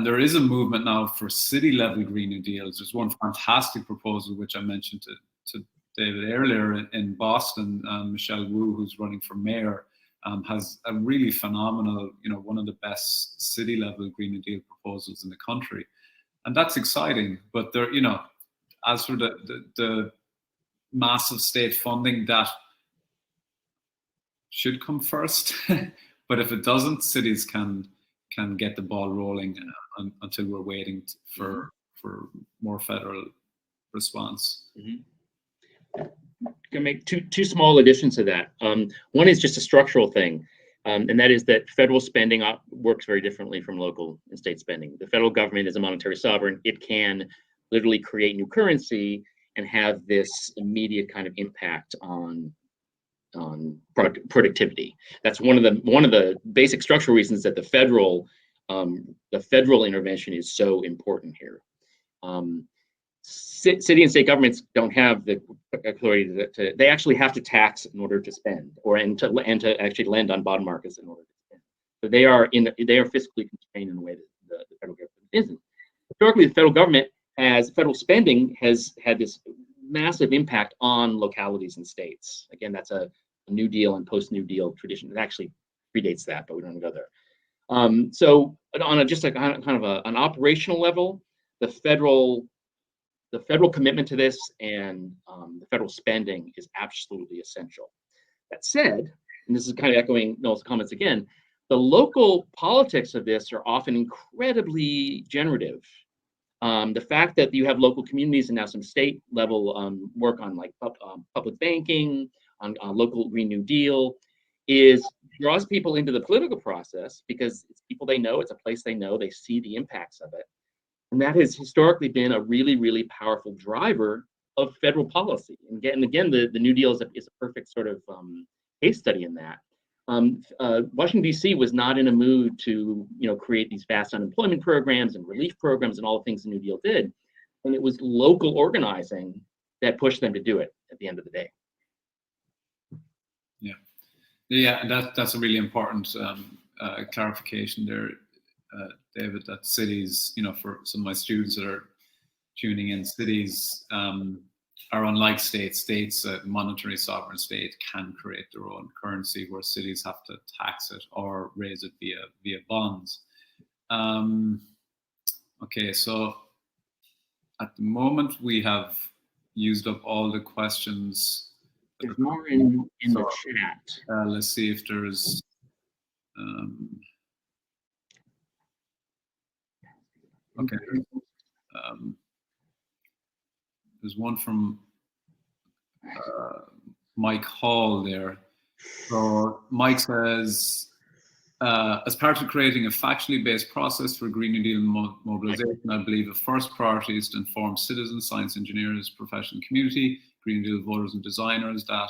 there is a movement now for city level Green New Deals. There's one fantastic proposal, which I mentioned to David earlier in Boston. Michelle Wu, who's running for mayor, has a really phenomenal, you know, one of the best city level Green New Deal proposals in the country. And that's exciting, but there, you know, as for the massive state funding, that should come first. But if it doesn't, cities can get the ball rolling until we're waiting for more federal response. Mm-hmm. I'm gonna make two small additions to that. One is just a structural thing, and that is that federal spending works very differently from local and state spending. The federal government is a monetary sovereign. It can literally create new currency and have this immediate kind of impact on productivity. That's one of the basic structural reasons that the federal intervention is so important here. City and state governments don't have the authority they actually have to tax in order to spend, and to actually lend on bond markets in order to spend. So they are fiscally constrained in a way that the federal government isn't. Historically, the federal spending has had this massive impact on localities and states. Again, that's a New Deal and post-New Deal tradition. It actually predates that, but we don't go there. So on just a kind of an operational level, the federal commitment to this and the federal spending is absolutely essential. That said, and this is kind of echoing Noel's comments again, the local politics of this are often incredibly generative. The fact that you have local communities and now some state level work on like public banking, on local Green New Deal, draws people into the political process because it's people they know, it's a place they know, they see the impacts of it. And that has historically been a really, really powerful driver of federal policy. And again, the New Deal is a perfect sort of case study in that. Washington, D.C. was not in a mood to, create these fast unemployment programs and relief programs and all the things the New Deal did. And it was local organizing that pushed them to do it at the end of the day. Yeah, that's a really important clarification there, David, that cities, for some of my students that are tuning in, cities are unlike states. States, a monetary sovereign state, can create their own currency, where cities have to tax it or raise it via bonds. Okay, so at the moment we have used up all the questions. There's more in the chat. Let's see if there's Okay. There's one from Mike Hall there. So Mike says, as part of creating a factually based process for Green New Deal mobilization, I believe the first priority is to inform citizens, science engineers, professional community, Green New Deal voters and designers that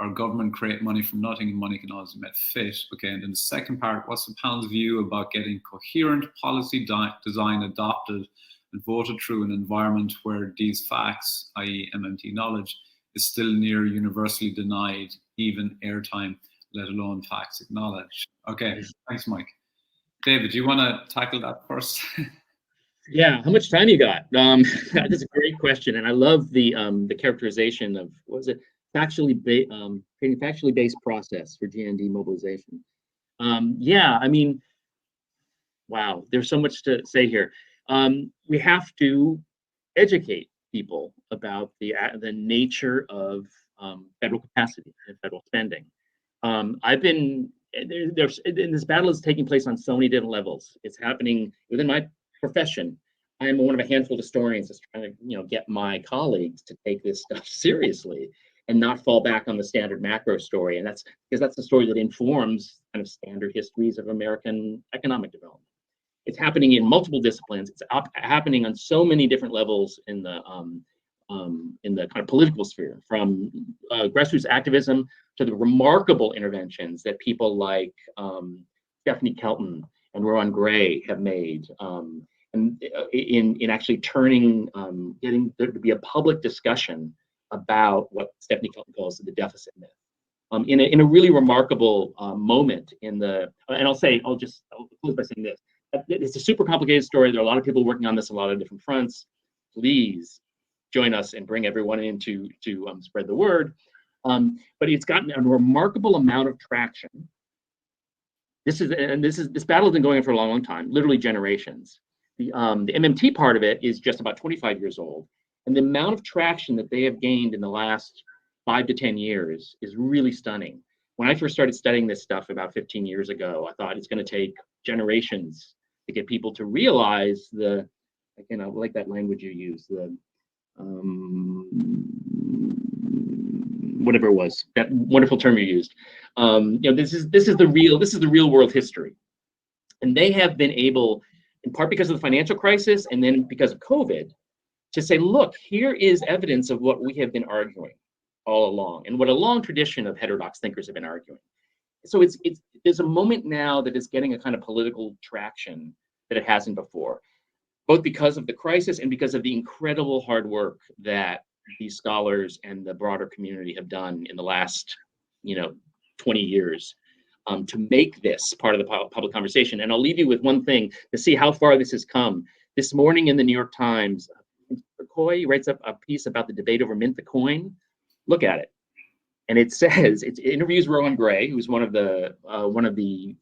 our government create money from nothing and money can always be made fit. Okay, and then the second part, what's the panel's view about getting coherent policy design adopted and voted through an environment where these facts, i.e. MMT knowledge, is still near universally denied, even airtime, let alone facts acknowledged. Okay, thanks, Mike. David, do you want to tackle that first? Yeah, how much time you got? That's a great question, and I love the characterization of, what was it, creating factually based process for GND mobilization. Yeah, I mean, wow, there's so much to say here. We have to educate people about the nature of federal capacity and federal spending. This battle is taking place on so many different levels. It's happening within my profession. I'm one of a handful of historians that's trying to, get my colleagues to take this stuff seriously and not fall back on the standard macro story. And that's because that's the story that informs kind of standard histories of American economic development. It's happening in multiple disciplines. It's happening on so many different levels in the kind of political sphere, from grassroots activism to the remarkable interventions that people like Stephanie Kelton and Rowan Gray have made, and in actually turning, getting there to be a public discussion about what Stephanie Kelton calls the deficit myth. In a really remarkable moment in the, and I'll close by saying this. It's a super complicated story. There are a lot of people working on this on a lot of different fronts. Please join us and bring everyone in to spread the word. But it's gotten a remarkable amount of traction. This battle has been going on for a long, long time, literally generations. The MMT part of it is just about 25 years old, and the amount of traction that they have gained in the last 5 to 10 years is really stunning. When I first started studying this stuff about 15 years ago, I thought it's going to take generations to get people to realize I like that language you use, the whatever it was, that wonderful term you used. This is the real world history, and they have been able, in part because of the financial crisis and then because of COVID, to say, look, here is evidence of what we have been arguing all along, and what a long tradition of heterodox thinkers have been arguing. So there's a moment now that is getting a kind of political traction that it hasn't before, both because of the crisis and because of the incredible hard work that these scholars and the broader community have done in the last 20 years to make this part of the public conversation. And I'll leave you with one thing to see how far this has come. This morning in the New York Times, McCoy writes up a piece about the debate over mint the coin. Look at it. And it says, it interviews Rowan Gray, who's one of the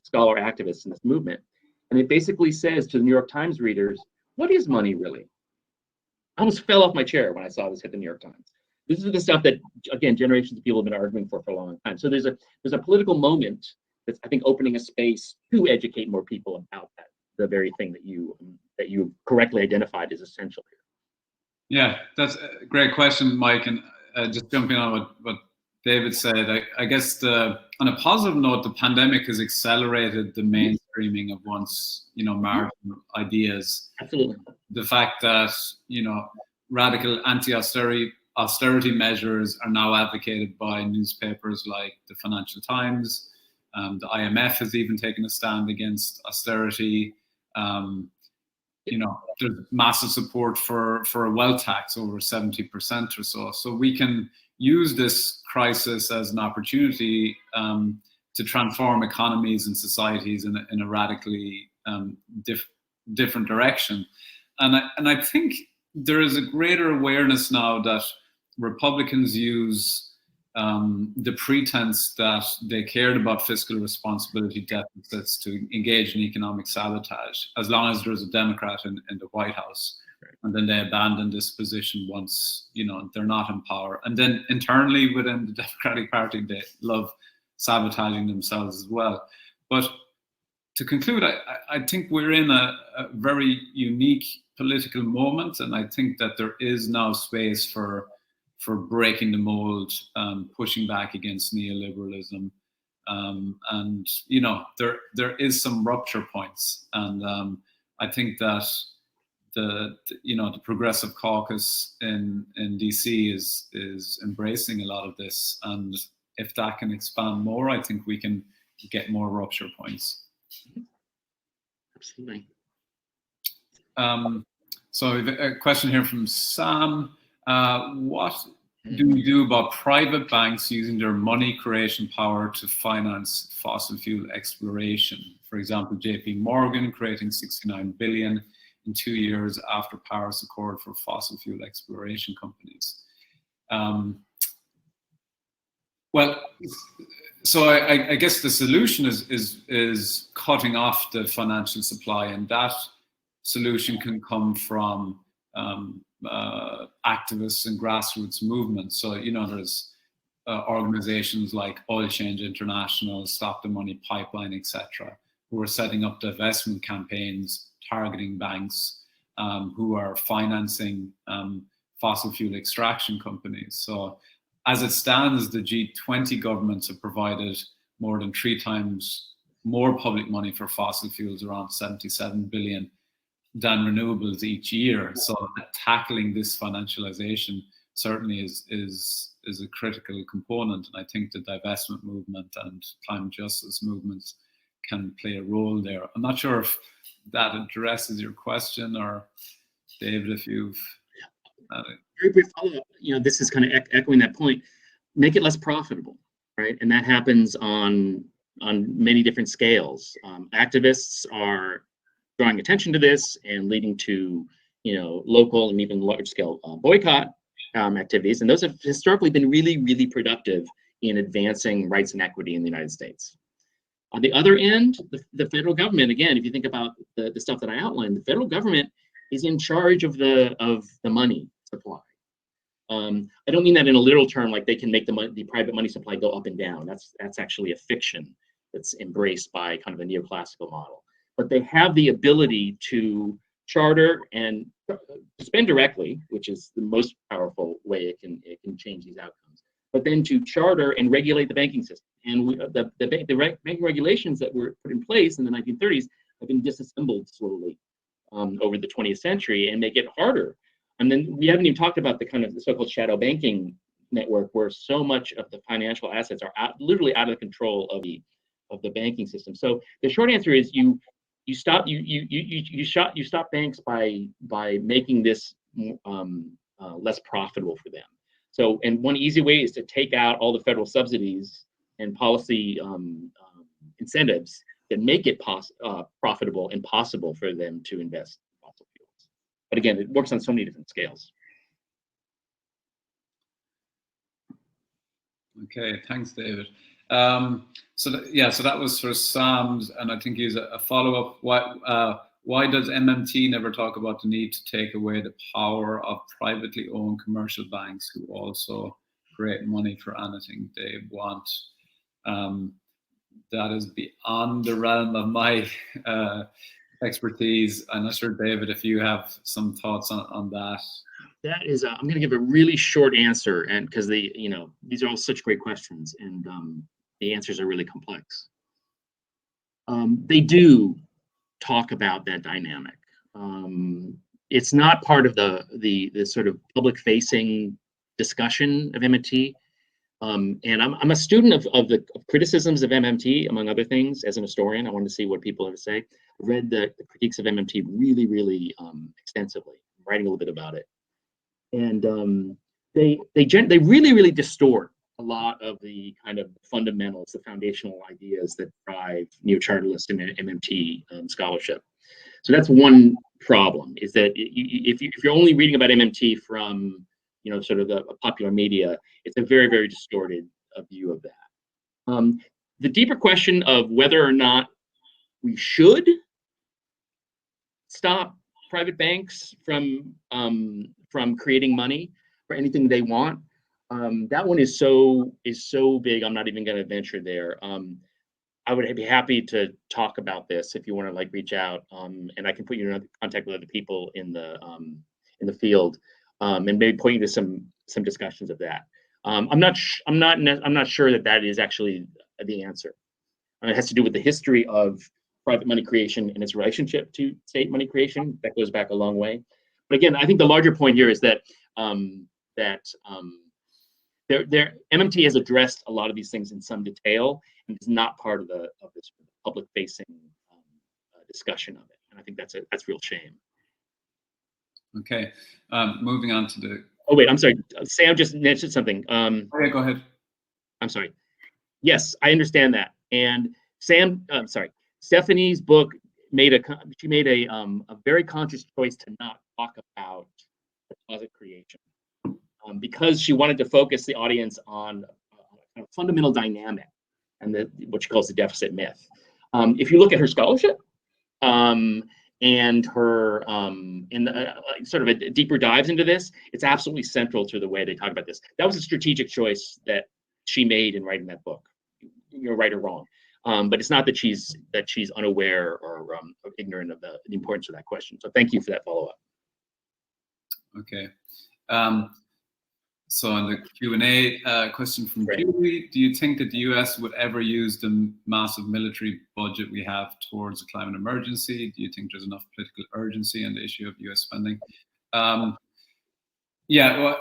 scholar activists in this movement. And it basically says to the New York Times readers, what is money really? I almost fell off my chair when I saw this hit the New York Times. This is the stuff that, again, generations of people have been arguing for a long time. So there's a political moment that's, I think, opening a space to educate more people about that, the very thing that you correctly identified as essential here. Yeah, that's a great question, Mike. And just jumping on what David said, I guess on a positive note, the pandemic has accelerated the mainstreaming of once marginal ideas. Absolutely. The fact that radical austerity measures are now advocated by newspapers like the Financial Times. The IMF has even taken a stand against austerity. There's massive support for a wealth tax, over 70% or so. So we can use this crisis as an opportunity to transform economies and societies in a radically different direction. And I think there is a greater awareness now that Republicans use the pretense that they cared about fiscal responsibility deficits to engage in economic sabotage, as long as there's a Democrat in the White House. Right. And then they abandon this position once they're not in power. And then internally within the Democratic Party, they love sabotaging themselves as well. But to conclude, I think we're in a very unique political moment, and I think that there is now space for breaking the mold, pushing back against neoliberalism, and there is some rupture points, and I think that the Progressive Caucus in DC is embracing a lot of this, and if that can expand more, I think we can get more rupture points. Absolutely. So a question here from Sam. What do we do about private banks using their money creation power to finance fossil fuel exploration? For example, JP Morgan creating 69 billion in 2 years after Paris Accord for fossil fuel exploration companies. Well, so I guess the solution is cutting off the financial supply, and that solution can come from activists and grassroots movements. So there's organizations like Oil Change International, Stop the Money Pipeline, etc., who are setting up divestment campaigns targeting banks who are financing fossil fuel extraction companies. So as it stands, the G20 governments have provided more than 3 times more public money for fossil fuels, around 77 billion, than renewables each year. So tackling this financialization certainly is a critical component. And I think the divestment movement and climate justice movements can play a role there. I'm not sure if that addresses your question, or David, if you've very brief follow-up. This is kind of echoing that point. Make it less profitable, right? And that happens on many different scales. Activists are drawing attention to this and leading to local and even large-scale boycott activities, and those have historically been really, really productive in advancing rights and equity in the United States. On the other end, the federal government, again, if you think about the stuff that I outlined, the federal government is in charge of the money supply. I don't mean that in a literal term, like they can make the private money supply go up and down. That's actually a fiction that's embraced by kind of a neoclassical model. But they have the ability to charter and spend directly, which is the most powerful way it can change these outcomes. But then to charter and regulate the banking system. And the banking regulations that were put in place in the 1930s have been disassembled slowly over the 20th century and make it harder. And then we haven't even talked about the so-called shadow banking network, where so much of the financial assets are literally out of the control of the banking system. So the short answer is you stop banks by making this less profitable for them. So, and one easy way is to take out all the federal subsidies and policy incentives that make it profitable and possible for them to invest in fossil fuels. But again, it works on so many different scales. Okay, thanks, David. So that was for Sam's, and I think he's a follow-up. Why does MMT never talk about the need to take away the power of privately owned commercial banks who also create money for anything they want? That is beyond the realm of my expertise. I'm not sure, David, if you have some thoughts on that. That is, I'm going to give a really short answer, and because these are all such great questions, and the answers are really complex. They do talk about that dynamic. It's not part of the sort of public-facing discussion of MMT. And I'm a student of the criticisms of MMT, among other things. As an historian, I wanted to see what people have to say. I read the critiques of MMT really, really extensively. I'm writing a little bit about it. And they really, really distort a lot of the kind of fundamentals, the foundational ideas that drive neo-chartalist and MMT scholarship. So that's one problem, is that if you're only reading about MMT from sort of the popular media, it's a very, very distorted view of that. The deeper question of whether or not we should stop private banks from creating money for anything they want, that one is so big, I'm not even going to venture there. I would be happy to talk about this if you want to like reach out, and I can put you in contact with other people in the field, and maybe point you to some discussions of that. I'm not sure that is actually the answer. It has to do with the history of private money creation and its relationship to state money creation. That goes back a long way. But again, I think the larger point here is that MMT has addressed a lot of these things in some detail, and is not part of this public-facing discussion of it. And I think that's real shame. Okay, moving on to the. Oh wait, I'm sorry. Sam just mentioned something. Yeah, go ahead. I'm sorry. Yes, I understand that. And Stephanie's book made a very conscious choice to not talk about deposit creation, because she wanted to focus the audience on a fundamental dynamic and what she calls the deficit myth. If you look at her scholarship and her sort of a deeper dives into this, it's absolutely central to the way they talk about this. That was a strategic choice that she made in writing that book. You're right or wrong, but it's not that she's unaware or ignorant of the importance of that question. So thank you for that follow-up. Okay. So on the Q&A question from Healy, do you think that the US would ever use the massive military budget we have towards a climate emergency? Do you think there's enough political urgency on the issue of US spending? Yeah, well,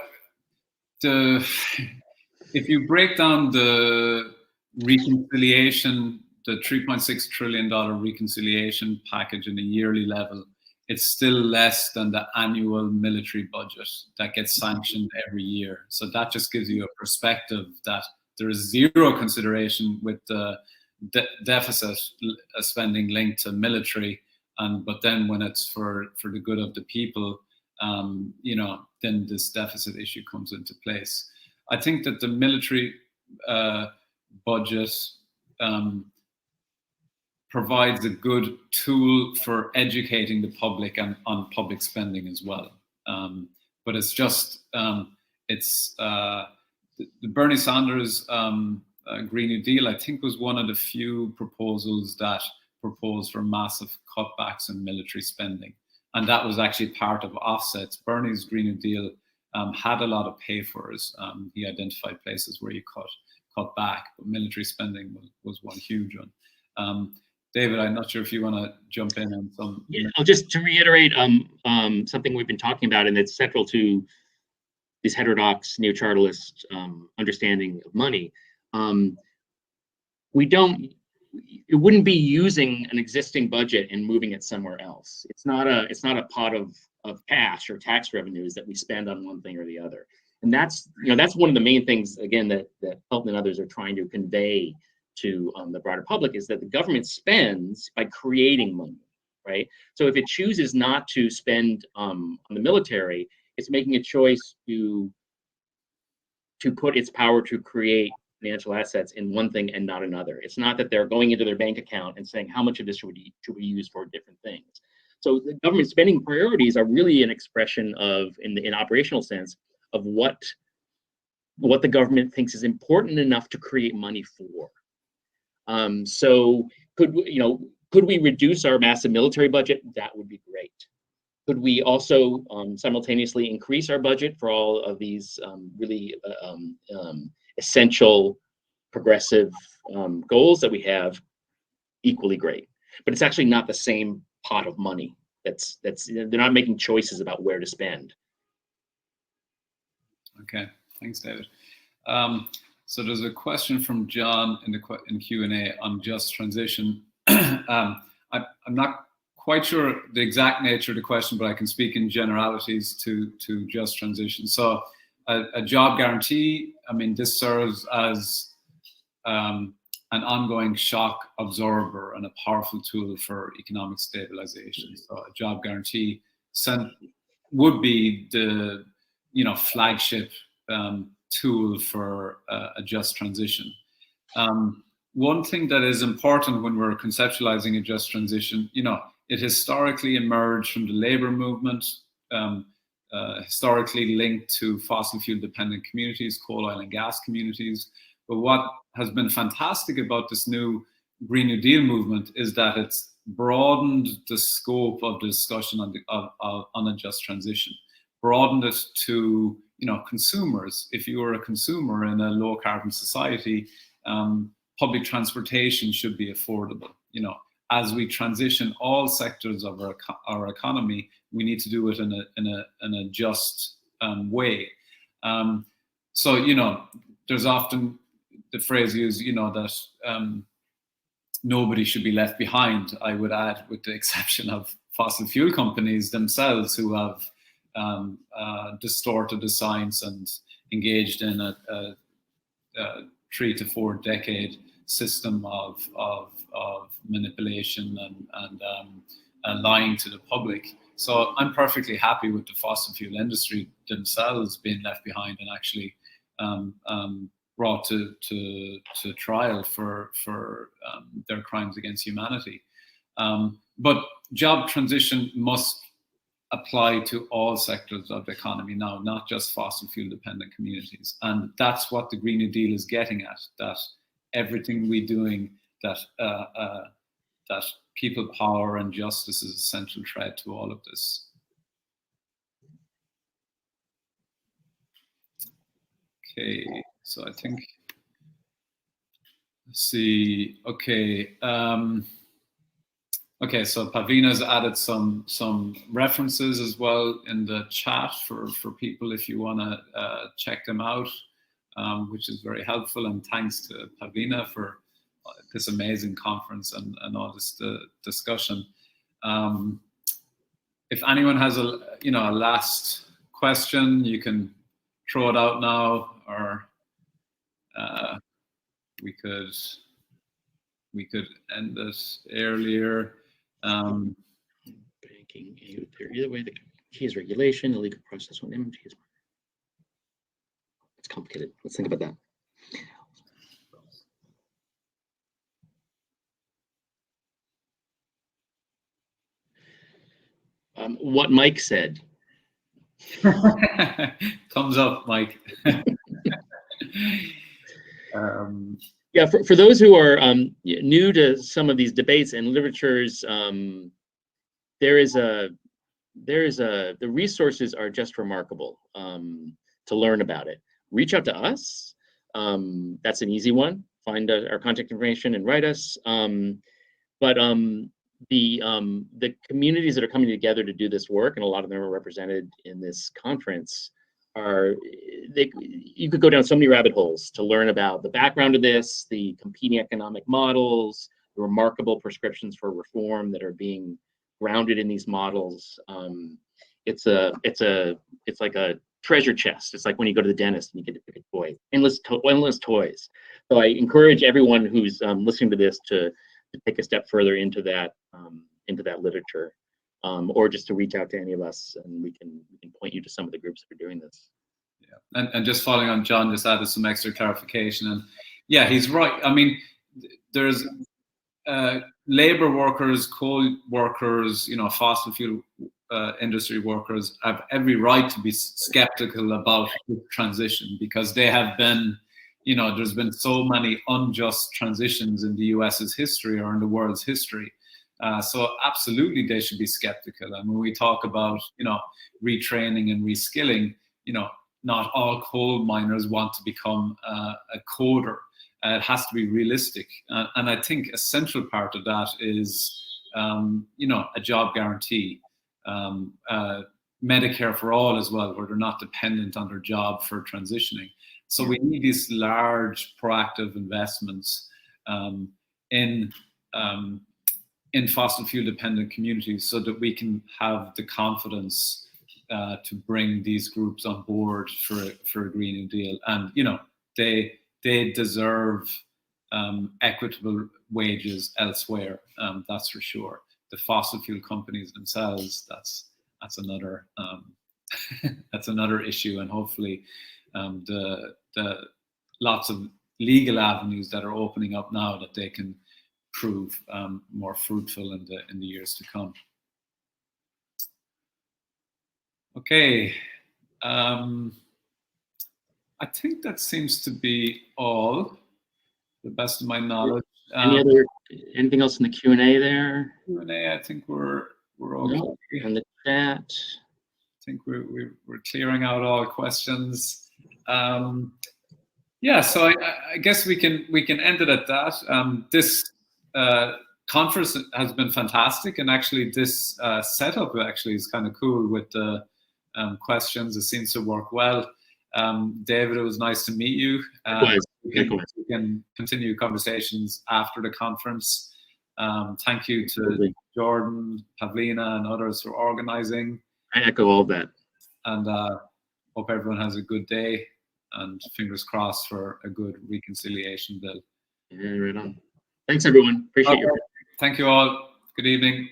if you break down the reconciliation, the $3.6 trillion reconciliation package in a yearly level, it's still less than the annual military budget that gets sanctioned every year. So that just gives you a perspective that there is zero consideration with the deficit spending linked to military, but then when it's for the good of the people, then this deficit issue comes into place. I think that the military budget provides a good tool for educating the public on public spending as well. But it's just, the Bernie Sanders Green New Deal, I think, was one of the few proposals that proposed for massive cutbacks in military spending. And that was actually part of offsets. Bernie's Green New Deal had a lot of pay-fors. He identified places where you cut back, but military spending was one huge one. David, I'm not sure if you want to jump in on some. Yeah, just to reiterate something we've been talking about, and it's central to this heterodox neo-chartalist understanding of money. It wouldn't be using an existing budget and moving it somewhere else. It's not a pot of cash or tax revenues that we spend on one thing or the other. And that's one of the main things, again, that Pelton and others are trying to convey to the broader public, is that the government spends by creating money, right? So if it chooses not to spend on the military, it's making a choice to put its power to create financial assets in one thing and not another. It's not that they're going into their bank account and saying, how much of this should we use for different things? So the government spending priorities are really an expression of, in operational sense, of what the government thinks is important enough to create money for. So could we reduce our massive military budget? That would be great. Could we also simultaneously increase our budget for all of these really essential progressive goals that we have? Equally great. But it's actually not the same pot of money. They're not making choices about where to spend. Okay, thanks, David. So there's a question from John in Q&A on just transition. I'm not quite sure the exact nature of the question, but I can speak in generalities to just transition. So a job guarantee, I mean, this serves as an ongoing shock absorber and a powerful tool for economic stabilization. So a job guarantee would be the flagship tool for a just transition. One thing that is important when we're conceptualizing a just transition, it historically emerged from the labor movement, historically linked to fossil fuel dependent communities, coal, oil and gas communities. But what has been fantastic about this new Green New Deal movement is that it's broadened the scope of the discussion on a just transition, broadened it to consumers. If you are a consumer in a low carbon society, public transportation should be affordable. As we transition all sectors of our economy, we need to do it in a just way. So there's often the phrase used, that nobody should be left behind. I would add, with the exception of fossil fuel companies themselves, who have distorted the science and engaged in a 3 to 4 decade system of manipulation and lying to the public. So I'm perfectly happy with the fossil fuel industry themselves being left behind and actually brought to trial for their crimes against humanity. But job transition must apply to all sectors of the economy now, not just fossil fuel dependent communities. And that's what the Green New Deal is getting at, that everything we're doing, that people power and justice is a central thread to all of this. Okay, so I think, let's see, okay. Okay, so Pavina's added some references as well in the chat for people if you want to check them out, which is very helpful. And thanks to Pavina for this amazing conference and all this discussion. If anyone has a last question, you can throw it out now, or we could end this earlier. Banking, either way, the key is regulation, the legal process on MMT is. It's complicated. Let's think about that. What Mike said. Thumbs up, Mike. Yeah, for those who are new to some of these debates and literatures, the resources are just remarkable to learn about it. Reach out to us. That's an easy one. Find our contact information and write us. But the communities that are coming together to do this work, and a lot of them are represented in this conference, you could go down so many rabbit holes to learn about the background of this, the competing economic models, the remarkable prescriptions for reform that are being grounded in these models. It's like a treasure chest. It's like when you go to the dentist and you get to pick a toy, endless toys. So I encourage everyone who's listening to this to take a step further into that literature. Or just to reach out to any of us, and we can point you to some of the groups that are doing this. Yeah, and just following on, John just added some extra clarification, and yeah, he's right. I mean, there's labor workers, coal workers, fossil fuel industry workers have every right to be skeptical about the transition, because they have been, there's been so many unjust transitions in the US's history or in the world's history. So absolutely, they should be skeptical. And when we talk about, retraining and reskilling, not all coal miners want to become a coder. It has to be realistic. And I think a central part of that is, a job guarantee, Medicare for all as well, where they're not dependent on their job for transitioning. So we need these large proactive investments in fossil fuel dependent communities, so that we can have the confidence to bring these groups on board for a Green New Deal. And they deserve equitable wages elsewhere. That's for sure. The fossil fuel companies themselves, that's another that's another issue. And hopefully the lots of legal avenues that are opening up now, that they can prove more fruitful in the years to come. Okay, I think that seems to be all, to the best of my knowledge. Anything else in the Q&A there? Q&A, I think we're okay. No. In the chat. I think we're clearing out all questions. Yeah, so I guess we can end it at that. This conference has been fantastic, and actually this setup actually is kind of cool with the questions. It seems to work well. David, it was nice to meet you. We can continue conversations after the conference. Thank you to Jordan, Pavlina, and others for organizing. I echo all that. And hope everyone has a good day, and fingers crossed for a good reconciliation bill. Yeah, right on. Thanks, everyone. Appreciate you. Thank you all. Good evening.